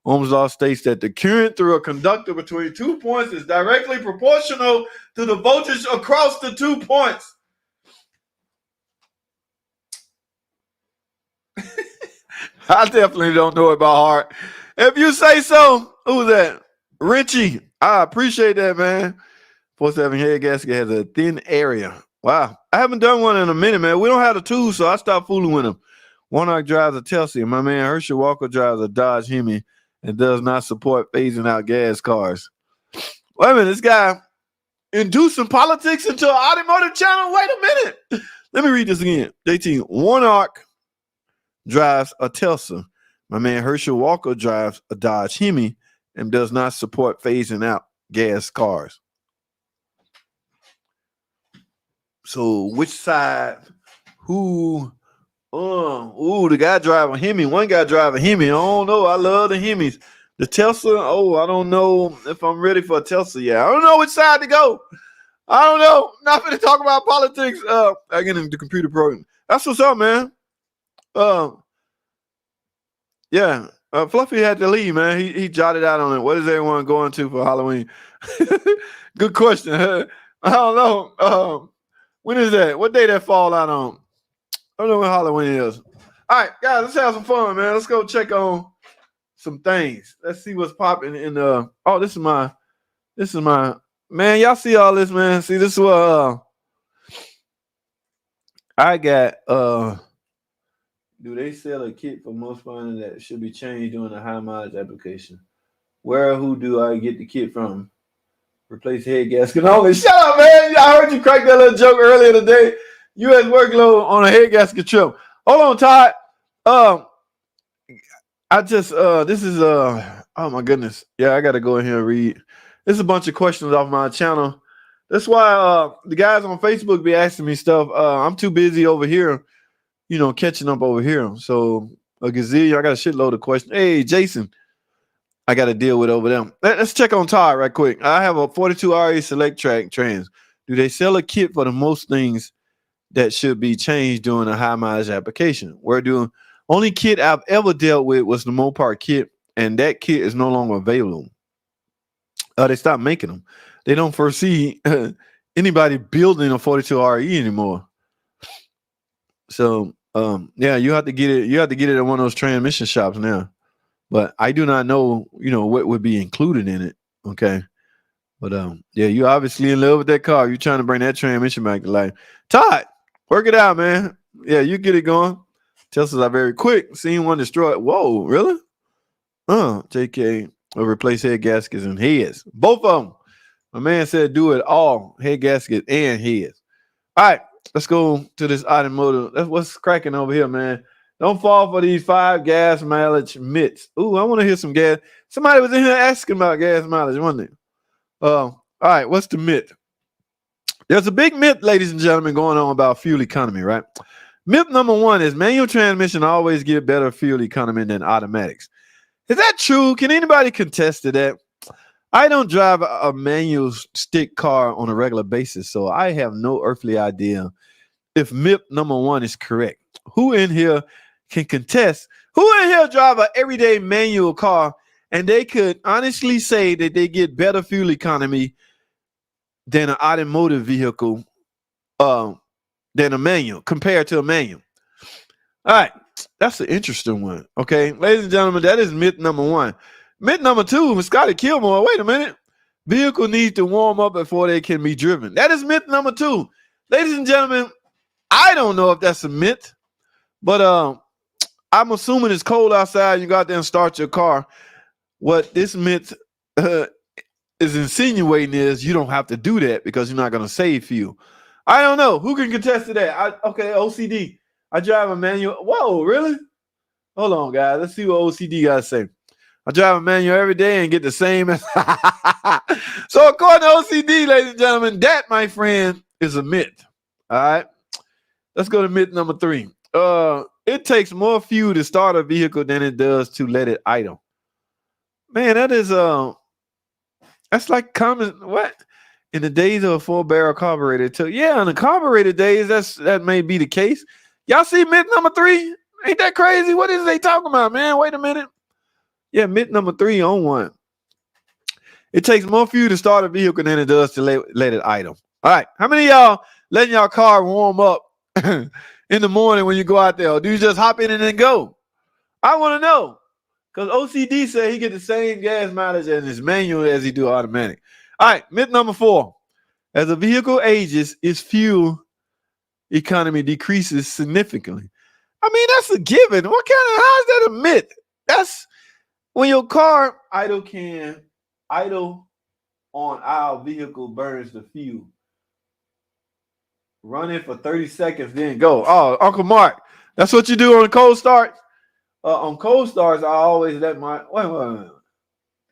Ohm's law states that the current through a conductor between 2 points is directly proportional to the voltage across the 2 points. I definitely don't know it by heart. If you say so, who's that? Richie. I appreciate that, man. 47 head gasket has a thin area. Wow. I haven't done one in a minute, man. We don't have the tools, so I stopped fooling with them. Warnock drives a Tesla. My man Herschel Walker drives a Dodge Hemi and does not support phasing out gas cars. Wait a minute, this guy inducing politics into an automotive channel? Wait a minute. Let me read this again. JT, Warnock drives a Tesla. My man Herschel Walker drives a Dodge Hemi and does not support phasing out gas cars. So which side? Who? The guy driving Hemi. One guy driving Hemi. I don't know. I love the Hemis. The Tesla. I don't know if I'm ready for a Tesla yet. I don't know which side to go. I don't know. Not going to talk about politics. I get into the computer program. That's what's up, man. Yeah. Fluffy had to leave, man. He jotted out on it. What is everyone going to for Halloween? Good question. I don't know. When is that? What day that fall out on? I don't know when Halloween is. All right, guys, let's have some fun, man. Let's go check on some things. Let's see what's popping in this is my man. Y'all see all this, man? See, this is what I got. Do they sell a kit for most finding that should be changed during a high mileage application? Where or who do I get the kit from? Replace head gasket only. Shut up, man. I heard you crack that little joke earlier today. U.S. workload on a head gasket trip. Hold on, Todd. This is oh my goodness. Yeah, I gotta go in here and read. There's a bunch of questions off my channel. That's why the guys on Facebook be asking me stuff. I'm too busy over here, catching up over here. So a gazillion, I got a shitload of questions. Hey, Jason, I got to deal with over them. Let's check on Todd right quick. I have a 42 RE Select Track Trans. Do they sell a kit for the most things that should be changed during a high mileage application? Only kit I've ever dealt with was the Mopar kit, and that kit is no longer available. They stopped making them. They don't foresee anybody building a 42 RE anymore. So yeah, you have to get it. You have to get it at one of those transmission shops now. But I do not know, what would be included in it. Okay. But yeah, you obviously in love with that car. You're trying to bring that transmission back to life. Todd, work it out, man. Yeah, you get it going. Teslas are very quick. Seeing one destroyed. Whoa, really? JK will replace head gaskets and heads. Both of them. My man said do it all. Head gasket and heads. All right, let's go to this automotive. That's what's cracking over here, man. Don't fall for these 5 gas mileage myths. Ooh, I want to hear some gas. Somebody was in here asking about gas mileage, wasn't it? All right, what's the myth? There's a big myth, ladies and gentlemen, going on about fuel economy, right? Myth number 1 is manual transmission always give better fuel economy than automatics. Is that true? Can anybody contest to that? I don't drive a manual stick car on a regular basis, so I have no earthly idea if myth number 1 is correct. Who in here can contest? Who in here drive an everyday manual car and they could honestly say that they get better fuel economy than an automotive vehicle, than a manual, compared to a manual? All right, that's an interesting one. Okay, ladies and gentlemen, that is myth number 1. Myth number 2, Scotty Kilmore. Wait a minute. Vehicle needs to warm up before they can be driven. That is myth number 2. Ladies and gentlemen, I don't know if that's a myth, but I'm assuming it's cold outside. You go out there and start your car. What this myth is insinuating is you don't have to do that because you're not going to save fuel. I don't know. Who can contest to that? OCD. I drive a manual. Whoa, really? Hold on, guys. Let's see what OCD got to say. I drive a manual every day and get the same. So according to OCD, ladies and gentlemen, that, my friend, is a myth. All right. Let's go to myth number 3. It takes more fuel to start a vehicle than it does to let it idle. Man, that is that's like common. What? In the days of a 4-barrel carburetor, in the carburetor days, that may be the case. Y'all see myth number 3? Ain't that crazy? What is they talking about, man? Wait a minute. Yeah, myth number 3 on 1. It takes more fuel to start a vehicle than it does to let it idle. All right. How many of y'all letting y'all car warm up in the morning when you go out there? Or do you just hop in and then go? I want to know. Because OCD said he get the same gas mileage as his manual as he do automatic. All right. Myth number 4. As a vehicle ages, its fuel economy decreases significantly. I mean, that's a given. What kind of, how is that a myth? That's when your car idle on our vehicle burns the fuel. Run it for 30 seconds, then go. Oh, Uncle Mark, that's what you do on cold start? On cold starts, I always let my, wait,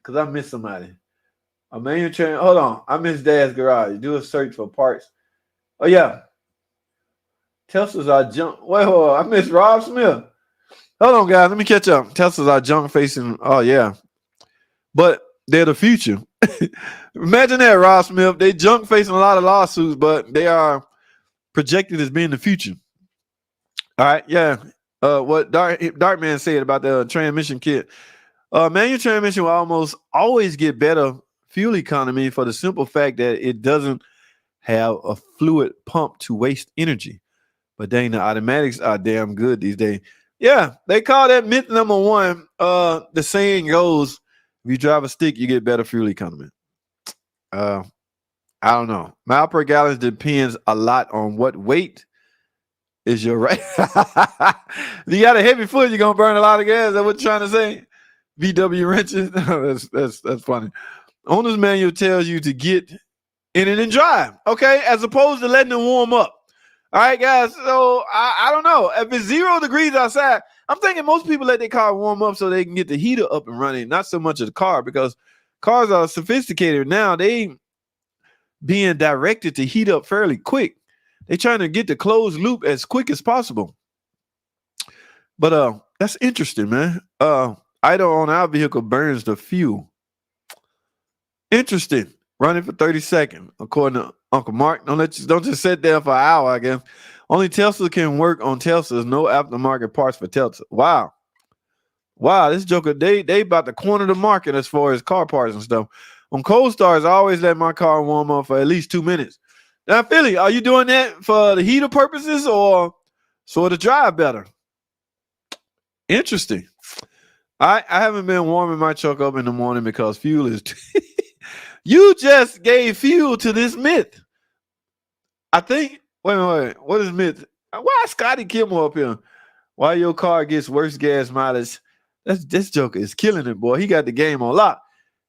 because I miss somebody. A manual train, hold on. I miss Dad's garage. Do a search for parts. Oh, yeah. Teslas are junk. Wait, I miss Rob Smith. Hold on, guys. Let me catch up. Teslas are junk facing. Oh, yeah. But they're the future. Imagine that, Rob Smith. They junk facing a lot of lawsuits, but they are projected as being the future. All right. Yeah. What Darkman said about the transmission kit. Manual transmission will almost always get better fuel economy for the simple fact that it doesn't have a fluid pump to waste energy. But dang, the automatics are damn good these days. Yeah, they call that myth number one. The saying goes, if you drive a stick, you get better fuel economy. I don't know. Mile per gallon depends a lot on what weight is your right. If you got a heavy foot, you're gonna burn a lot of gas. Is that what you're trying to say? VW wrenches. that's funny. Owner's manual tells you to get in it and drive, okay, as opposed to letting it warm up. All right, guys. So I don't know. If it's 0 degrees outside, I'm thinking most people let their car warm up so they can get the heater up and running, not so much of the car, because cars are sophisticated now. They being directed to heat up fairly quick. They're trying to get the closed loop as quick as possible. But that's interesting, man. Idle on our vehicle burns the fuel. Interesting. Running for 30 seconds, according to Uncle Mark. Don't just sit there for an hour, I guess. Only Tesla can work on Teslas. No aftermarket parts for Tesla. Wow, this joker, they about to corner the market as far as car parts and stuff. On cold starts, I always let my car warm up for at least 2 minutes. Now, Philly, are you doing that for the heater purposes or so to drive better? Interesting. I haven't been warming my truck up in the morning because fuel is. You just gave fuel to this myth. I think. Wait. What is myth? Why is Scotty Kimmel up here? Why your car gets worse gas mileage? This joker is killing it, boy. He got the game on lock.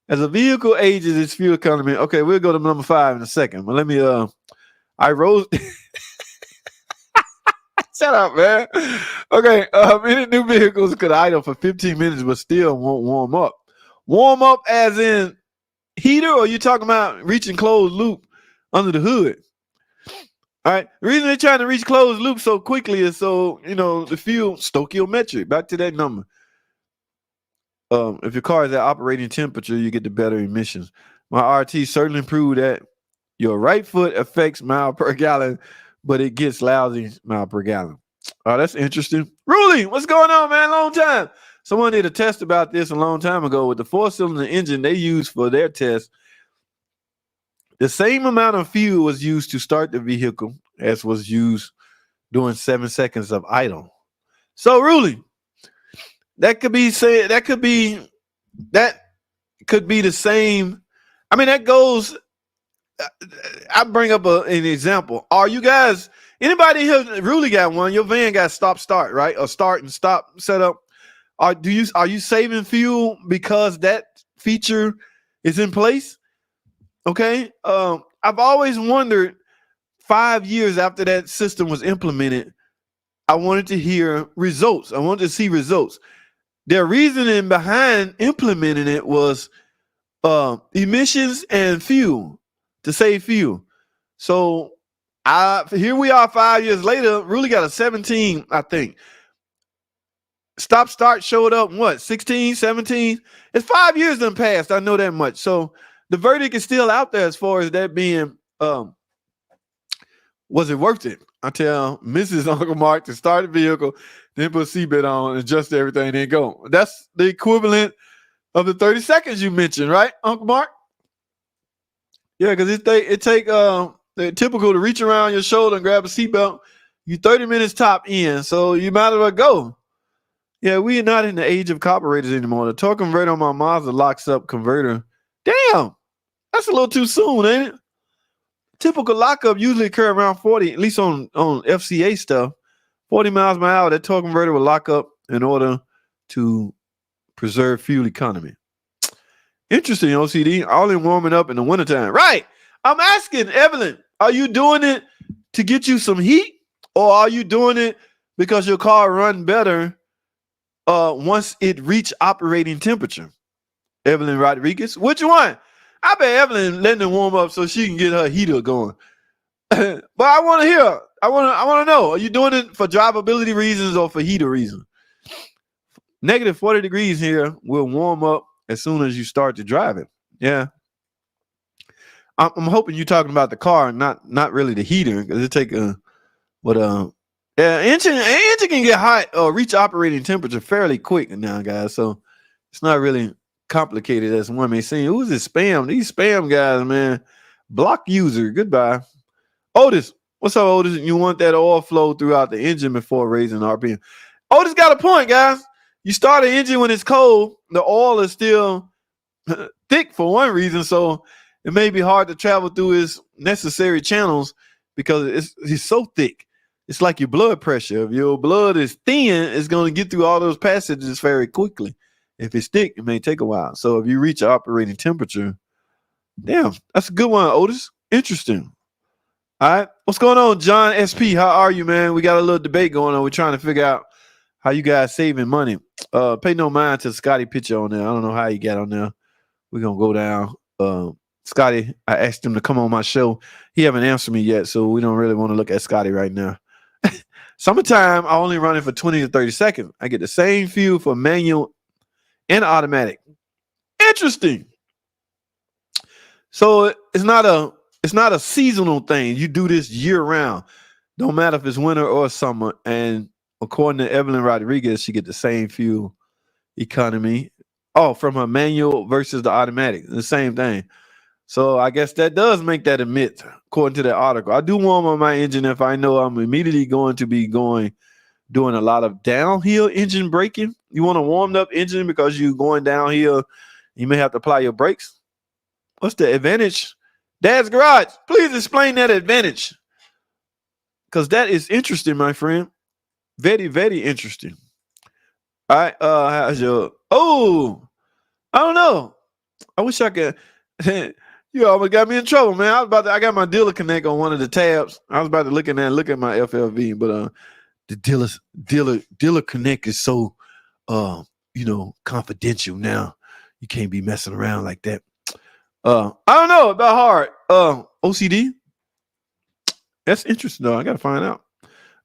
As a vehicle ages, its fuel economy. Okay, we'll go to number 5 in a second. But let me. I rose. Shut up, man. Okay, many new vehicles could idle for 15 minutes, but still won't warm up. Warm up as in heater, or you talking about reaching closed loop under the hood? All right. The reason they're trying to reach closed loop so quickly is so, the fuel stoichiometric. Back to that number. If your car is at operating temperature, you get the better emissions. My RT certainly proved that your right foot affects mile per gallon, but it gets lousy mile per gallon. Oh, that's interesting. Ruly, what's going on, man? Long time. Someone did a test about this a long time ago with the 4-cylinder engine they used for their test. The same amount of fuel was used to start the vehicle as was used during 7 seconds of idle. So, Ruly, that could be the same. I mean, that goes. I bring up an example. Are you guys, anybody here really got one? Your van got stop start, right? Or start and stop setup. Are you saving fuel because that feature is in place? Okay. I've always wondered, 5 years after that system was implemented, I wanted to hear results. I wanted to see results. Their reasoning behind implementing it was emissions and fuel, to save fuel. So here we are 5 years later, really got a 17, I think. Stop start showed up, 16, 17? It's 5 years done passed. I know that much. So the verdict is still out there as far as that being, was it worth it? I tell Mrs. Uncle Mark to start the vehicle, then put a seatbelt on, adjust everything, then go. That's the equivalent of the 30 seconds you mentioned, right, Uncle Mark? Yeah, because it take typical to reach around your shoulder and grab a seatbelt. You 30 minutes top in, so you might as well go. Yeah, we are not in the age of carburetors anymore. The torque converter on my Mazda locks up converter. Damn, that's a little too soon, ain't it? Typical lockup usually occur around 40, at least on FCA stuff, 40 miles per hour, that torque converter will lock up in order to preserve fuel economy. Interesting, OCD. All in warming up in the wintertime. Right. I'm asking, Evelyn, are you doing it to get you some heat? Or are you doing it because your car run better once it reach operating temperature? Evelyn Rodriguez. Which one? I bet Evelyn letting it warm up so she can get her heater going. But I want to hear. I want to know. Are you doing it for drivability reasons or for heater reasons? Negative 40 degrees here will warm up as soon as you start to drive it. Yeah. I'm hoping you're talking about the car, not really the heater, because it take a engine can get hot or reach operating temperature fairly quick now, guys. So it's not really complicated as one may seem. Who's this spam? These spam guys, man. Block user. Goodbye. Otis. What's up, Otis? You want that oil flow throughout the engine before raising RPM. Otis got a point, guys. You start an engine when it's cold, the oil is still thick for one reason, so it may be hard to travel through its necessary channels because it's so thick. It's like your blood pressure. If your blood is thin, it's going to get through all those passages very quickly. If it's thick, it may take a while. So if you reach operating temperature, damn, that's a good one, Otis. Interesting. All right. What's going on, John SP? How are you, man? We got a little debate going on. We're trying to figure out how you guys saving money. Pay no mind to Scotty picture on there. I don't know how he got on there. We're going to go down. Scotty, I asked him to come on my show. He haven't answered me yet, so we don't really want to look at Scotty right now. Summertime, I only run it for 20 to 30 seconds. I get the same fuel for manual and automatic. Interesting. So it's not a seasonal thing. You do this year round. Don't matter if it's winter or summer. And according to Evelyn Rodriguez, she get the same fuel economy. Oh, from her manual versus the automatic. The same thing. So I guess that does make that a myth, according to that article. I do warm up my engine if I know I'm immediately going to be doing a lot of downhill engine braking. You want a warmed up engine because you're going downhill. You may have to apply your brakes. What's the advantage? Dad's Garage, please explain that advantage. Because that is interesting, my friend. Very, very interesting. All right. How's your... Oh, I don't know. I wish I could... You almost got me in trouble, man. I got my dealer connect on one of the tabs. I was about to look at my FLV, but the dealer connect is so confidential now. You can't be messing around like that. I don't know about hard. OCD. That's interesting though. I gotta find out.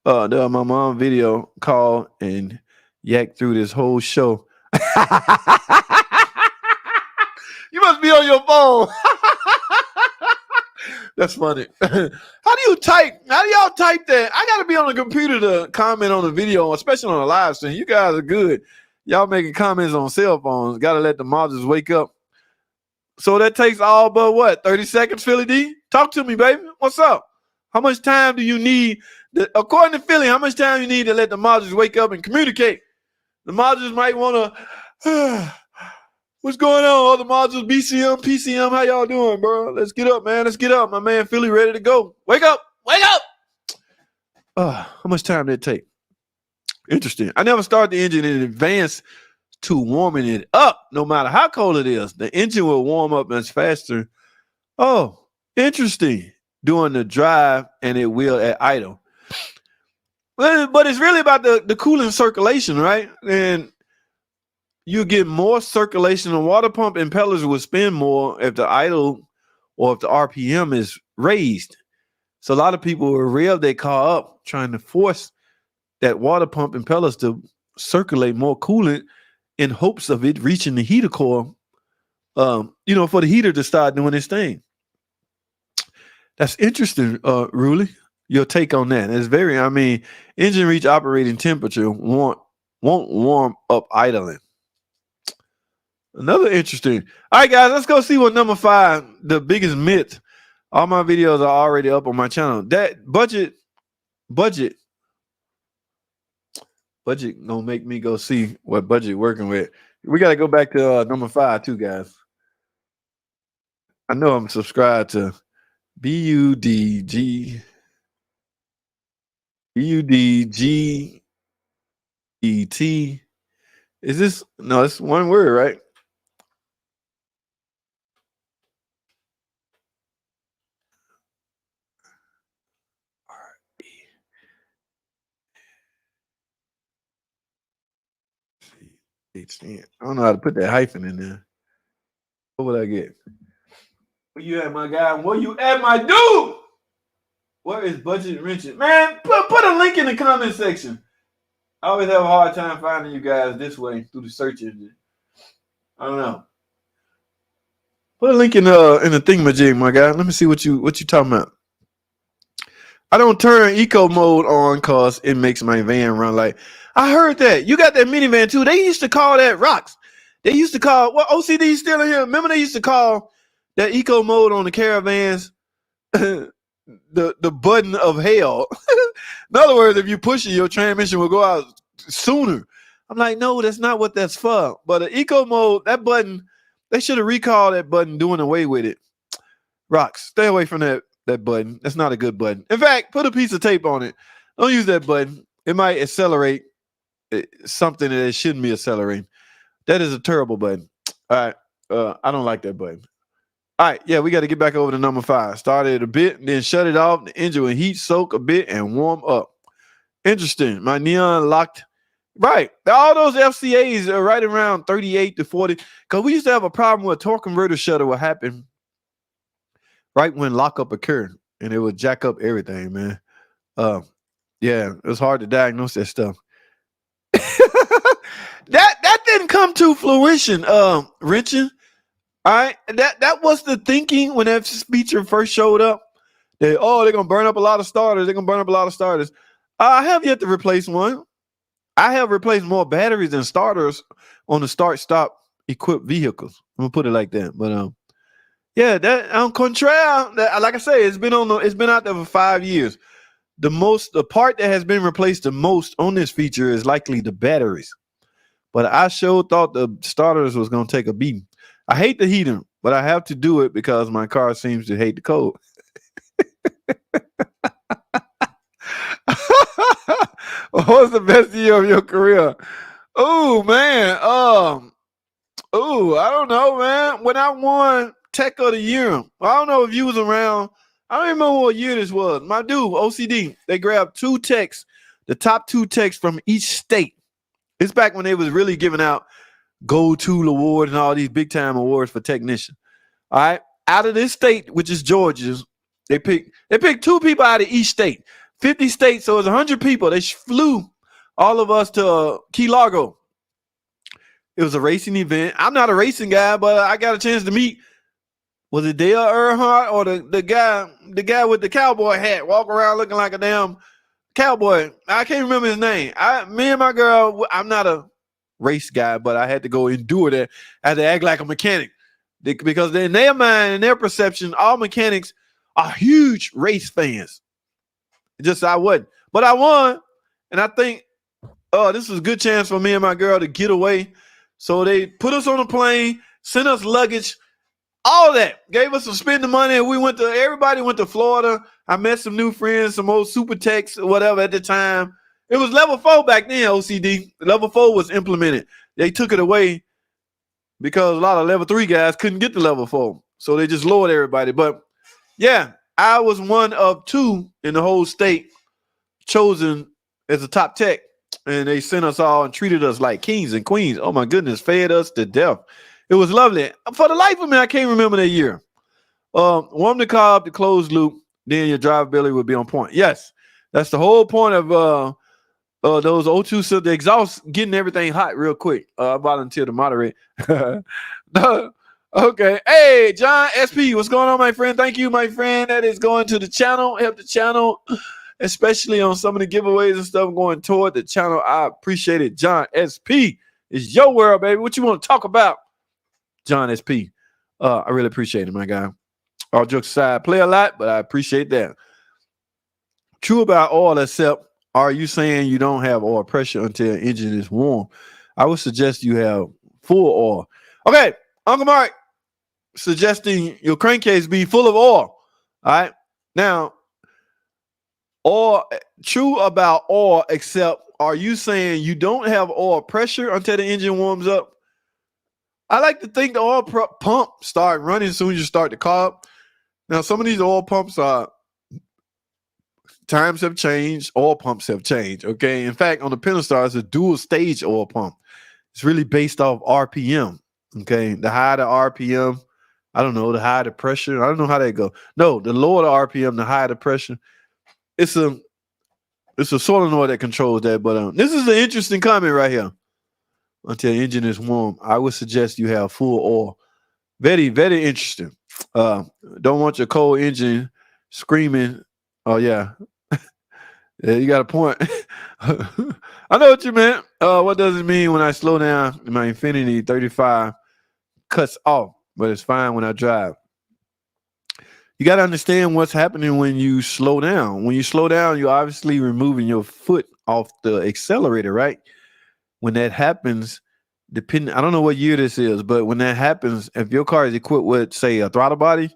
My mom video call and yak through this whole show. You must be on your phone. That's funny. How do y'all type that? I gotta be on the computer to comment on the video, especially on the live stream. You guys are good. Y'all making comments on cell phones. Gotta let the mothers wake up. So that takes all but what? 30 seconds, Philly D? Talk to me, baby. What's up? How much time do you need? According to Philly, how much time you need to let the mothers wake up and communicate? The mothers might want to... What's going on, other modules? BCM, PCM, how y'all doing, bro? Let's get up, man. Let's get up. My man Philly ready to go. Wake up. Wake up. How much time did it take? Interesting. I never start the engine in advance to warming it up, no matter how cold it is. The engine will warm up much faster. Oh, interesting. During the drive, and it will at idle. But it's really about the cooling circulation, right? And you get more circulation. The water pump impellers will spin more if the idle or if the RPM is raised. So a lot of people will rev their car up trying to force that water pump impellers to circulate more coolant in hopes of it reaching the heater core, for the heater to start doing its thing. That's interesting, Ruli. Your take on that. It's engine reach operating temperature won't warm up idling. Another interesting. All right, guys, let's go see what number 5, the biggest myth. All my videos are already up on my channel. That budget gonna make me go see what budget working with. We got to go back to number 5 too, guys. I know I'm subscribed to BUDG. UDGET. Is this no? It's one word, right? I don't know how to put that hyphen in there. What would I get? Where you at, my guy? Where you at, my dude? Where is Budget Richard? Man, put a link in the comment section. I always have a hard time finding you guys this way through the search engine. I don't know. Put a link in the thingamajig, my guy. Let me see what you talking about. I don't turn eco mode on cause it makes my van run like. I heard that. You got that minivan too. They used to call that rocks. They used to call OCD still in here. Remember they used to call that eco mode on the caravans the button of hell. In other words, if you push it, your transmission will go out sooner. I'm like, no, that's not what that's for. But an eco mode, that button, they should have recalled that button, doing away with it. Rocks, stay away from that button. That's not a good button. In fact, put a piece of tape on it. Don't use that button. It might accelerate something that it shouldn't be accelerating. That is a terrible button. All right. I don't like that button. All right, yeah, we got to get back over to number 5. Start it a bit, then shut it off. The engine will heat, soak a bit, and warm up. Interesting. My neon locked. Right. All those FCAs are right around 38 to 40. Because we used to have a problem with a torque converter shutter would happen right when lockup occurred. And it would jack up everything, man. Yeah, it was hard to diagnose that stuff. that didn't come to fruition, Richard. All right, that was the thinking when that feature first showed up. They're gonna burn up a lot of starters. I have yet to replace one. I have replaced more batteries than starters on the start-stop equipped vehicles. I'm gonna put it like that. But yeah, that on contraire, like I say, it's been out there for 5 years. The part that has been replaced the most on this feature is likely the batteries. But I sure thought the starters was gonna take a beating. I hate the heater, but I have to do it because my car seems to hate the cold. What's the best year of your career? Oh man, I don't know, man. When I won Tech of the Year, I don't know if you was around. I don't remember what year this was. My dude, OCD, they grabbed 2 techs, the top 2 techs from each state. It's back when they was really giving out Gold Tool Award and all these big time awards for technician. All right. Out of this state, which is Georgia's, they picked 2 people out of each state. 50 states, so it's 100 people. They flew all of us to Key Largo. It was a racing event. I'm not a racing guy, but I got a chance to meet. Was it Dale Earnhardt or the guy with the cowboy hat, walk around looking like a damn cowboy? I can't remember his name. Me and my girl, I'm not a race guy, but I had to go endure that. I had to act like a mechanic because in their mind, in their perception, all mechanics are huge race fans. Just I wasn't, but I won, and I think this was a good chance for me and my girl to get away. So they put us on a plane, sent us luggage, all that, gave us some spending money, and everybody went to Florida. I met some new friends, some old super techs or whatever at the time. It was level 4 back then, OCD. Level 4 was implemented. They took it away because a lot of level 3 guys couldn't get to level 4. So they just lowered everybody. But yeah, I was one of 2 in the whole state chosen as a top tech. And they sent us all and treated us like kings and queens. Oh my goodness, fed us to death. It was lovely. For the life of me, I can't remember that year. Warm the car up, the closed loop, then your drivability would be on point. Yes, that's the whole point of those O2 cylinder, the exhaust getting everything hot real quick. I volunteer to moderate. Okay. Hey, John SP, what's going on, my friend? Thank you, my friend. That is going to the channel. Help the channel, especially on some of the giveaways and stuff going toward the channel. I appreciate it. John SP, it's your world, baby. What you want to talk about? John SP. I really appreciate it, my guy. All jokes aside, play a lot, but I appreciate that. True about oil, except are you saying you don't have oil pressure until the engine is warm? I would suggest you have full oil. Okay, Uncle Mark suggesting your crankcase be full of oil. All right. Now, Or true about oil, except are you saying you don't have oil pressure until the engine warms up? I like to think the oil pump start running as soon as you start the car up. Now, some of these oil pumps are times have changed, oil pumps have changed. Okay. In fact, on the Pentastar, it's a dual stage oil pump. It's really based off RPM. Okay. The higher the RPM, I don't know, the higher the pressure. I don't know how they go. No, the lower the RPM, the higher the pressure. It's a solenoid that controls that. But this is an interesting comment right here. Until the engine is warm, I would suggest you have full oil. Very, very interesting. Don't want your cold engine screaming. Oh yeah, yeah, you got a point. I know what you meant. What does it mean when I slow down? My Infinity 35 cuts off, but it's fine when I drive. You got to understand what's happening when you slow down. When you slow down, you're obviously removing your foot off the accelerator, right? When that happens, I don't know what year this is, but when that happens, if your car is equipped with, say, a throttle body,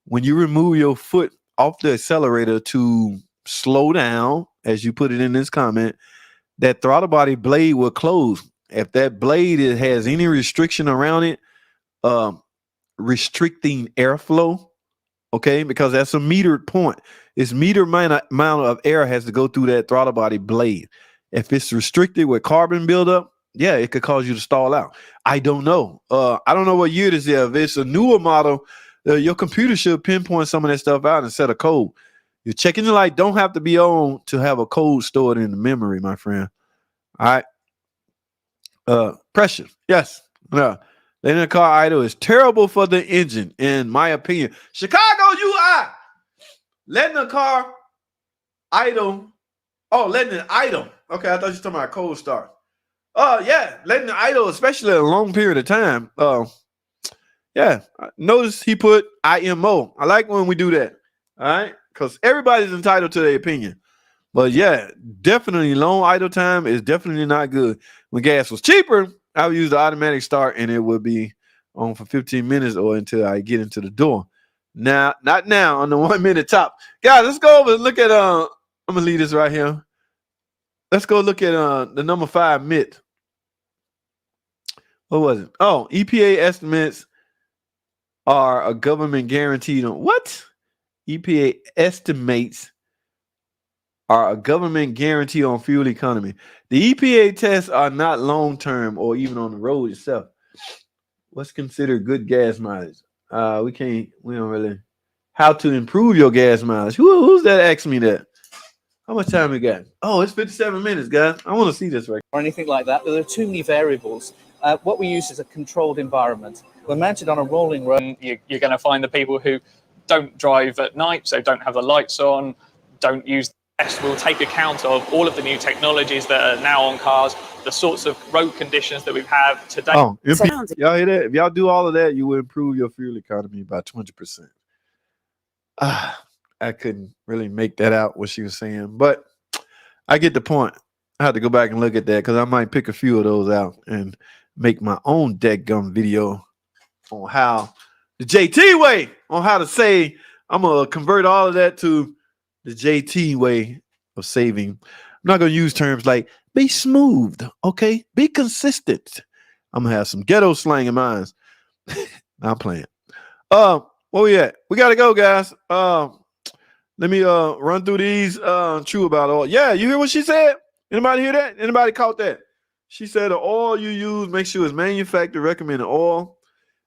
when you remove your foot off the accelerator to slow down, as you put it in this comment, that throttle body blade will close. If that blade has any restriction around it, restricting airflow, okay, because that's a metered point. It's meter amount of air has to go through that throttle body blade. If it's restricted with carbon buildup, yeah, it could cause you to stall out. I don't know. I don't know what year this is. If it's a newer model, your computer should pinpoint some of that stuff out and set a code. Your check engine light don't have to be on to have a code stored in the memory, my friend. All right. Pressure. Yes. No. Letting the car idle is terrible for the engine, in my opinion. Chicago UI. Letting the car idle. Oh, letting it idle. Okay, I thought you were talking about cold start. Yeah, letting it idle, especially a long period of time. Yeah. Notice he put IMO. I like when we do that. All right, because everybody's entitled to their opinion. But yeah, definitely long idle time is definitely not good. When gas was cheaper, I would use the automatic start and it would be on for 15 minutes or until I get into the door. Now, not now on the 1 minute top. Guys, let's go over and look at I'm gonna leave this right here. Let's go look at the number 5 myth. What was it? Oh, EPA estimates are a government guaranteed on what? EPA estimates are a government guarantee on fuel economy. The EPA tests are not long-term or even on the road itself. What's considered good gas mileage? We don't really. How to improve your gas mileage? Who's that asked me that? How much time we got? Oh, it's 57 minutes, guys. I want to see this right. Or anything like that. There are too many variables. What we use is a controlled environment. We're mounted on a rolling road. You're going to find the people who don't drive at night, so don't have the lights on, don't use the test. We'll take account of all of the new technologies that are now on cars, the sorts of road conditions that we have today. Oh, y'all hear that? If y'all do all of that, you will improve your fuel economy by 20%. I couldn't really make that out what she was saying, but I get the point. I have to go back and look at that because I might pick a few of those out and make my own deadgum video on how the JT way, on how to say, I'm going to convert all of that to the JT way of saving. I'm not going to use terms like be smooth, okay? Be consistent. I'm going to have some ghetto slang in mine. I'm playing. Where we at? We got to go, guys. Let me run through these. True about oil. Yeah, you hear what she said? Anybody hear that? Anybody caught that? She said the oil you use, make sure it's manufacturer recommended oil.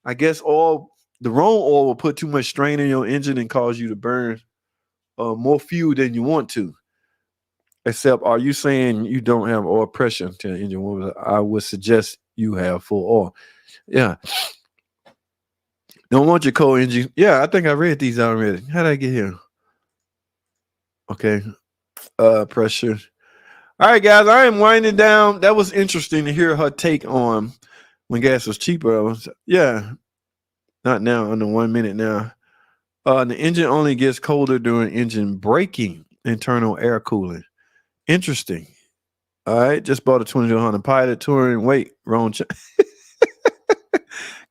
I guess the wrong oil will put too much strain in your engine and cause you to burn more fuel than you want to. Except, are you saying you don't have oil pressure until the engine warms up? I would suggest you have full oil. Yeah. Don't want your cold engine. Yeah, I think I read these already. How did I get here? Okay. Pressure. All right, guys, I am winding down. That was interesting to hear her take on when gas was cheaper. Not now, under 1 minute now. The engine only gets colder during engine braking, internal air cooling. Interesting. All right, just bought a 2200 Pilot touring. Wait, wrong.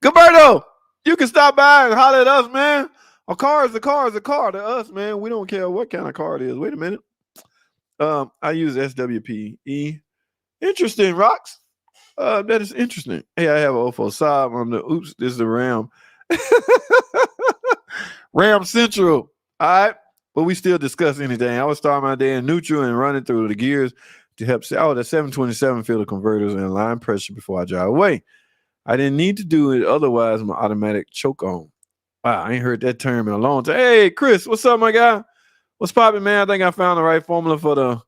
Gilberto, you can stop by and holler at us, man. A car is a car is a car to us, man. We don't care what kind of car it is. Wait a minute. I use SWPE. Interesting, Rocks. That is interesting. Hey, I have a 04 side on the oops, this is the RAM. Ram Central. All right. But we still discuss anything. I would start my day in neutral and running through the gears to help the 727 feel the converters and line pressure before I drive away. I didn't need to do it, otherwise my automatic choke on. Wow, I ain't heard that term in a long time. Hey, Chris, what's up, my guy? What's poppin', man? I think I found the right formula for the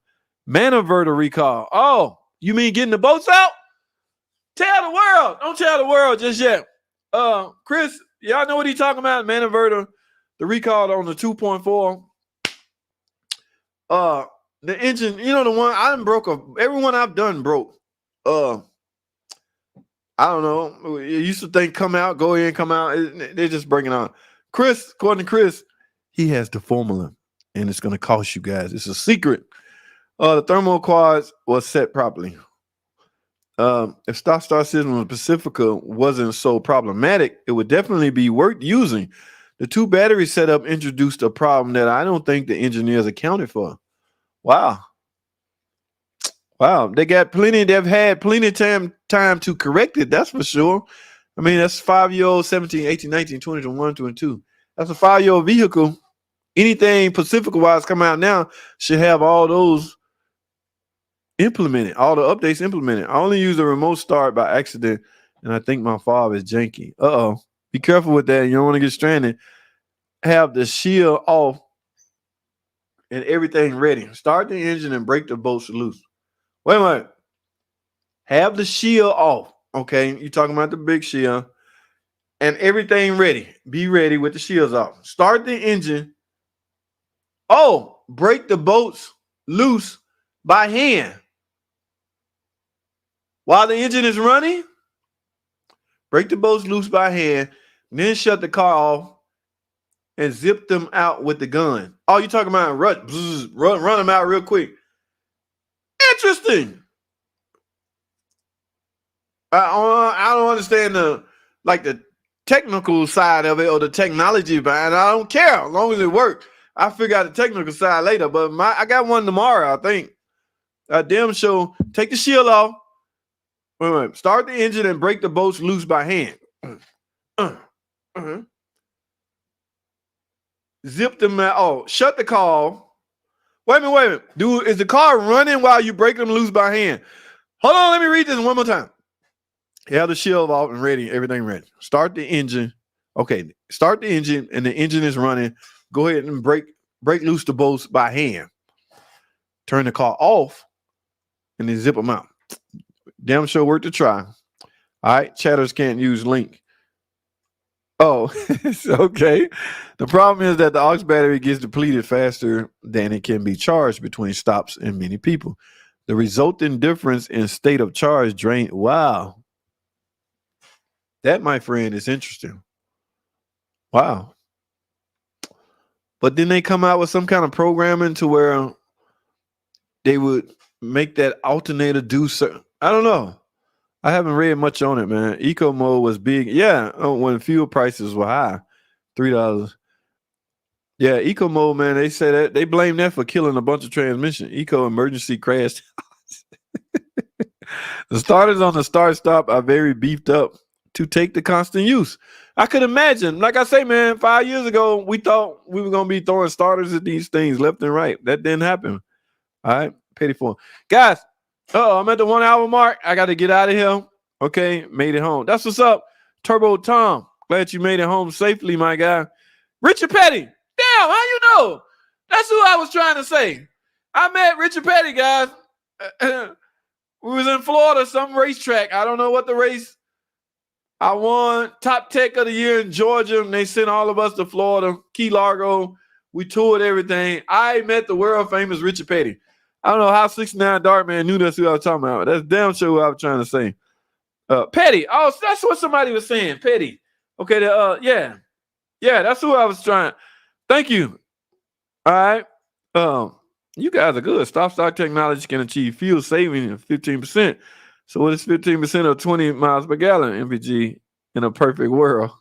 maniverter recall. Oh, you mean getting the boats out? Tell the world. Don't tell the world just yet. Chris, y'all know what he's talking about? Maniverter, the recall on the 2.4. The engine, you know, the one I done broke everyone I've done broke. I don't know. You used to think come out, go in, come out. They're just bringing on. Chris, according to Chris, he has the formula, and it's going to cost you guys. It's a secret. The thermal quads was set properly. If stop-start system with Pacifica wasn't so problematic, it would definitely be worth using. The two battery setup introduced a problem that I don't think the engineers accounted for. Wow. Wow, they've had plenty of time to correct it, that's for sure. I mean, that's 5-year-old, 17, 18, 19, 20, 21, 22. That's a 5-year-old vehicle. Anything Pacifica-wise come out now should have all those implemented, all the updates implemented. I only use the remote start by accident, and I think my fob is janky. Uh-oh. Be careful with that. You don't want to get stranded. Have the shield off and everything ready. Start the engine and break the bolts loose. Wait a minute. Have the shield off. Okay, you're talking about the big shield. And everything ready. Be ready with the shields off. Start the engine. Oh, break the bolts loose by hand. While the engine is running, break the bolts loose by hand. Then shut the car off and zip them out with the gun. Oh, you're talking about run them out real quick. Interesting. I don't understand the technical side of it or the technology behind it. I don't care as long as it works. I figure out the technical side later. But I got one tomorrow, I think. Damn show. Take the shield off. Wait. Start the engine and break the bolts loose by hand. Zip them out. Oh, shut the car. Wait a minute. Dude, is the car running while you break them loose by hand? Hold on, let me read this one more time. You have the shield off and ready, everything ready. Start the engine. Okay, start the engine and the engine is running. Go ahead and break loose the bolts by hand. Turn the car off and then zip them out. Damn sure worth to try. All right, chatters can't use link. Oh, okay. The problem is that the aux battery gets depleted faster than it can be charged between stops and many people. The resulting difference in state of charge drain. Wow. That, my friend, is interesting. Wow. But then they come out with some kind of programming to where they would make that alternator do certain. I don't know. I haven't read much on it, man. Eco mode was big. Yeah, when fuel prices were high, $3. Yeah, eco mode, man. They say that they blame that for killing a bunch of transmission. Eco emergency crash. The starters on the start-stop are very beefed up to take the constant use. I could imagine. Like I say, man, 5 years ago, we thought we were going to be throwing starters at these things left and right. That didn't happen. All right, petty for guys. I'm at the 1 hour mark. I got to get out of here. Okay, made it home. That's what's up, Turbo Tom. Glad you made it home safely, my guy. Richard Petty. Damn, how you know? That's who I was trying to say. I met Richard Petty, guys. We was in Florida, some racetrack. I don't know what the race. I won Top Tech of the Year in Georgia, and they sent all of us to Florida, Key Largo. We toured everything. I met the world famous Richard Petty. I don't know how 69 Dartman knew that's who I was talking about. That's damn sure what I was trying to say. Petty. Oh, that's what somebody was saying. Petty. Okay. Yeah, that's who I was trying. Thank you. All right. You guys are good. Stop-start technology can achieve fuel saving of 15%. So what is 15% of 20 miles per gallon MPG in a perfect world?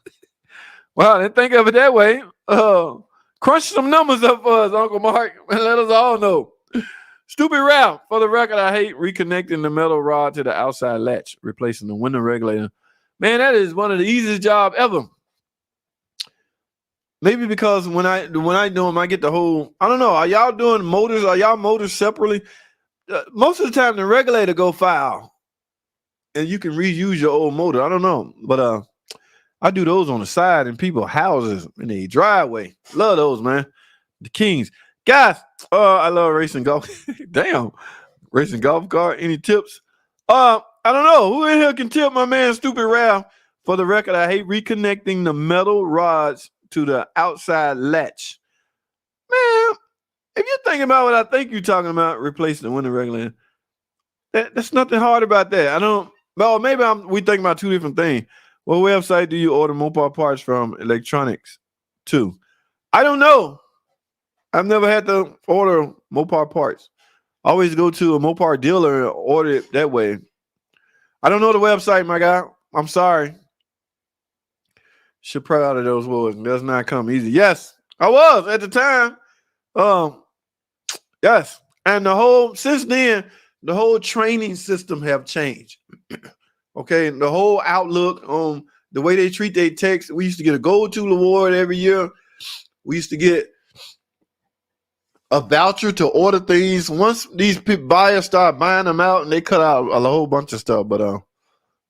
Wow, didn't think of it that way. Crunch some numbers up for us, Uncle Mark, and let us all know. Stupid Ralph. For the record, I hate reconnecting the metal rod to the outside latch, replacing the window regulator. Man, that is one of the easiest jobs ever. Maybe because when I do them, I get the whole. I don't know. Are y'all doing motors? Are y'all motors separately? Most of the time, the regulator go foul, and you can reuse your old motor. I don't know, but I do those on the side in people's houses in the driveway. Love those, man. The Kings, guys. I love racing golf. Damn, racing golf cart. Any tips? I don't know. Who in here can tip my man Stupid Ralph? For the record, I hate reconnecting the metal rods to the outside latch. Man, if you're thinking about what I think you're talking about, replacing the window regulator, that's nothing hard about that. I don't. Well, maybe we thinking about two different things. What website do you order Mopar parts from? Electronics, too. I don't know. I've never had to order Mopar parts. I always go to a Mopar dealer and order it that way. I don't know the website, my guy. I'm sorry. Should proud of those words. Does not come easy. Yes, I was at the time. Yes, and since then, the whole training system have changed. Okay, the whole outlook on the way they treat their techs. We used to get a gold tool award every year. We used to get a voucher to order things. Once these buyers start buying them out, and they cut out a whole bunch of stuff. But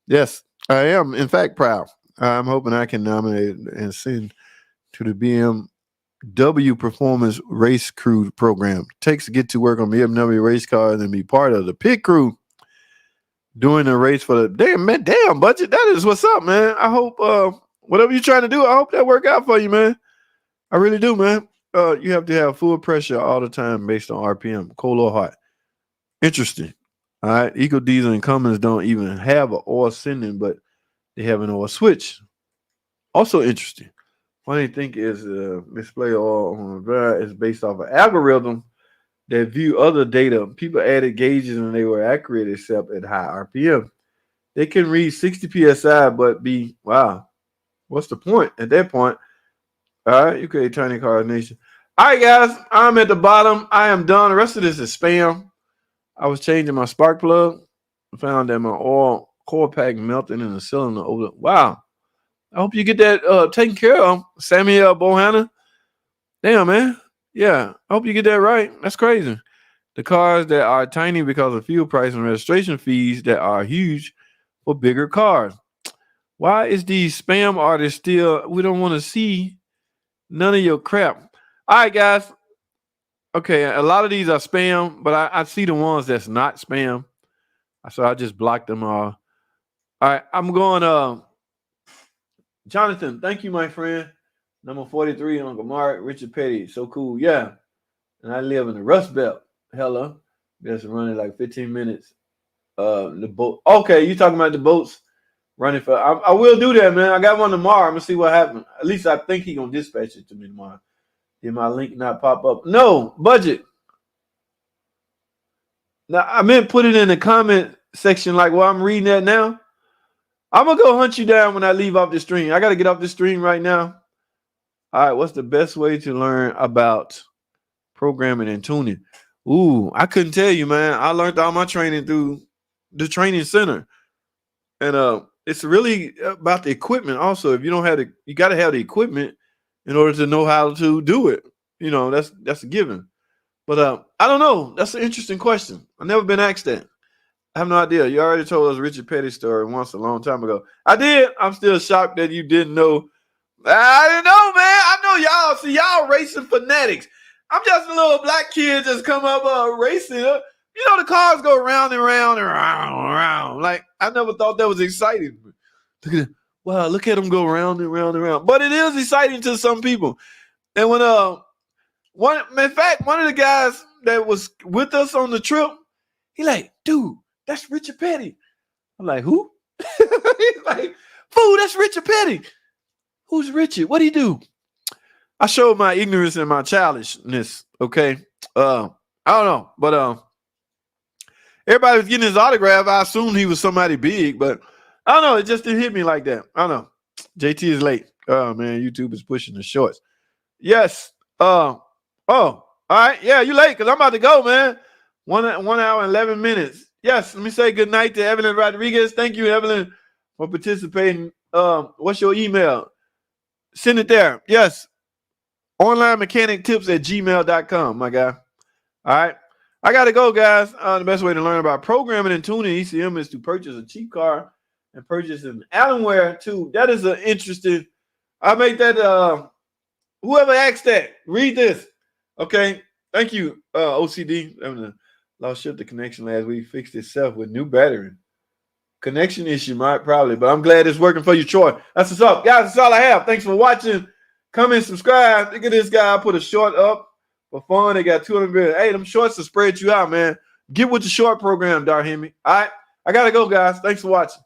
yes, I am in fact proud. I'm hoping I can nominate and send to the BMW Performance Race Crew program. It takes to get to work on BMW race cars and be part of the pit crew doing the race for the damn budget. That is what's up, man. I hope whatever you're trying to do, I hope that work out for you, man. I really do, man. You have to have full pressure all the time based on RPM, cold or hot. Interesting. All right. Eco Diesel and Cummins don't even have an oil sending, but they have an oil switch. Also interesting. What they think is display oil on the is based off an algorithm that view other data. People added gauges and they were accurate except at high RPM. They can read 60 psi, but wow. What's the point at that point? All right, you create tiny cars nation. All right, guys, I'm at the bottom. I am done. The rest of this is spam. I was changing my spark plug. I found that my oil core pack melted in the cylinder over. Wow. I hope you get that taken care of, Samuel Bohanna. Damn, man. Yeah, I hope you get that right. That's crazy. The cars that are tiny because of fuel price and registration fees that are huge for bigger cars. Why is these spam artists still? We don't want to see none of your crap. All right, guys. Okay, a lot of these are spam, but I see the ones that's not spam. So I just blocked them all. All right, I'm going. Jonathan, thank you, my friend. Number 43, Uncle Mark, Richard Petty. So cool. Yeah. And I live in the Rust Belt. Hella. Just running like 15 minutes. The boat. Okay, you talking about the boats running for. I will do that, man. I got one tomorrow. I'm going to see what happens. At least I think he's going to dispatch it to me tomorrow. Did my link not pop up? No, budget. Now, I meant put it in the comment section like while I'm reading that now. I'm going to go hunt you down when I leave off the stream. I got to get off the stream right now. All right, what's the best way to learn about programming and tuning? Ooh, I couldn't tell you, man. I learned all my training through the training center. And it's really about the equipment also. If you don't have you got to have the equipment in order to know how to do it. You know, that's a given. But I don't know. That's an interesting question. I've never been asked that. I have no idea. You already told us Richard Petty's story once a long time ago. I did. I'm still shocked that you didn't know. I didn't know, man. I know y'all. See, y'all racing fanatics. I'm just a little black kid just come up racing. You know, the cars go round and round and round and round. Like, I never thought that was exciting. Look at it. Wow, look at them go round and round and round. But it is exciting to some people. And when one of the guys that was with us on the trip, he like, dude, that's Richard Petty. I'm like, who? He's like, fool, that's Richard Petty. Who's Richard? What do he do? I showed my ignorance and my childishness. Okay. I don't know, but everybody was getting his autograph. I assumed he was somebody big, but I don't know. It just didn't hit me like that. I don't know. JT is late. Oh man, YouTube is pushing the shorts. Yes. All right. Yeah, you late because I'm about to go, man. 1 hour and 11 minutes. Yes, let me say good night to Evelyn Rodriguez. Thank you, Evelyn, for participating. What's your email? Send it there. Yes. onlinemechanic.tips@gmail.com, my guy. All right. I got to go, guys. The best way to learn about programming and tuning ECM is to purchase a cheap car and purchase an Allenware too. That is an interesting. I make that. Whoever asked that, read this. Okay. Thank you, OCD. Lost ship the connection last week. Fixed itself with new battery. Connection issue, might probably, but I'm glad it's working for you, Troy. That's what's up, guys. That's all I have. Thanks for watching. Comment, subscribe. Look at this guy. I put a short up for fun. They got 200 million. Hey, them shorts to spread you out, man. Get with the short program, Darhemi. All right. I got to go, guys. Thanks for watching.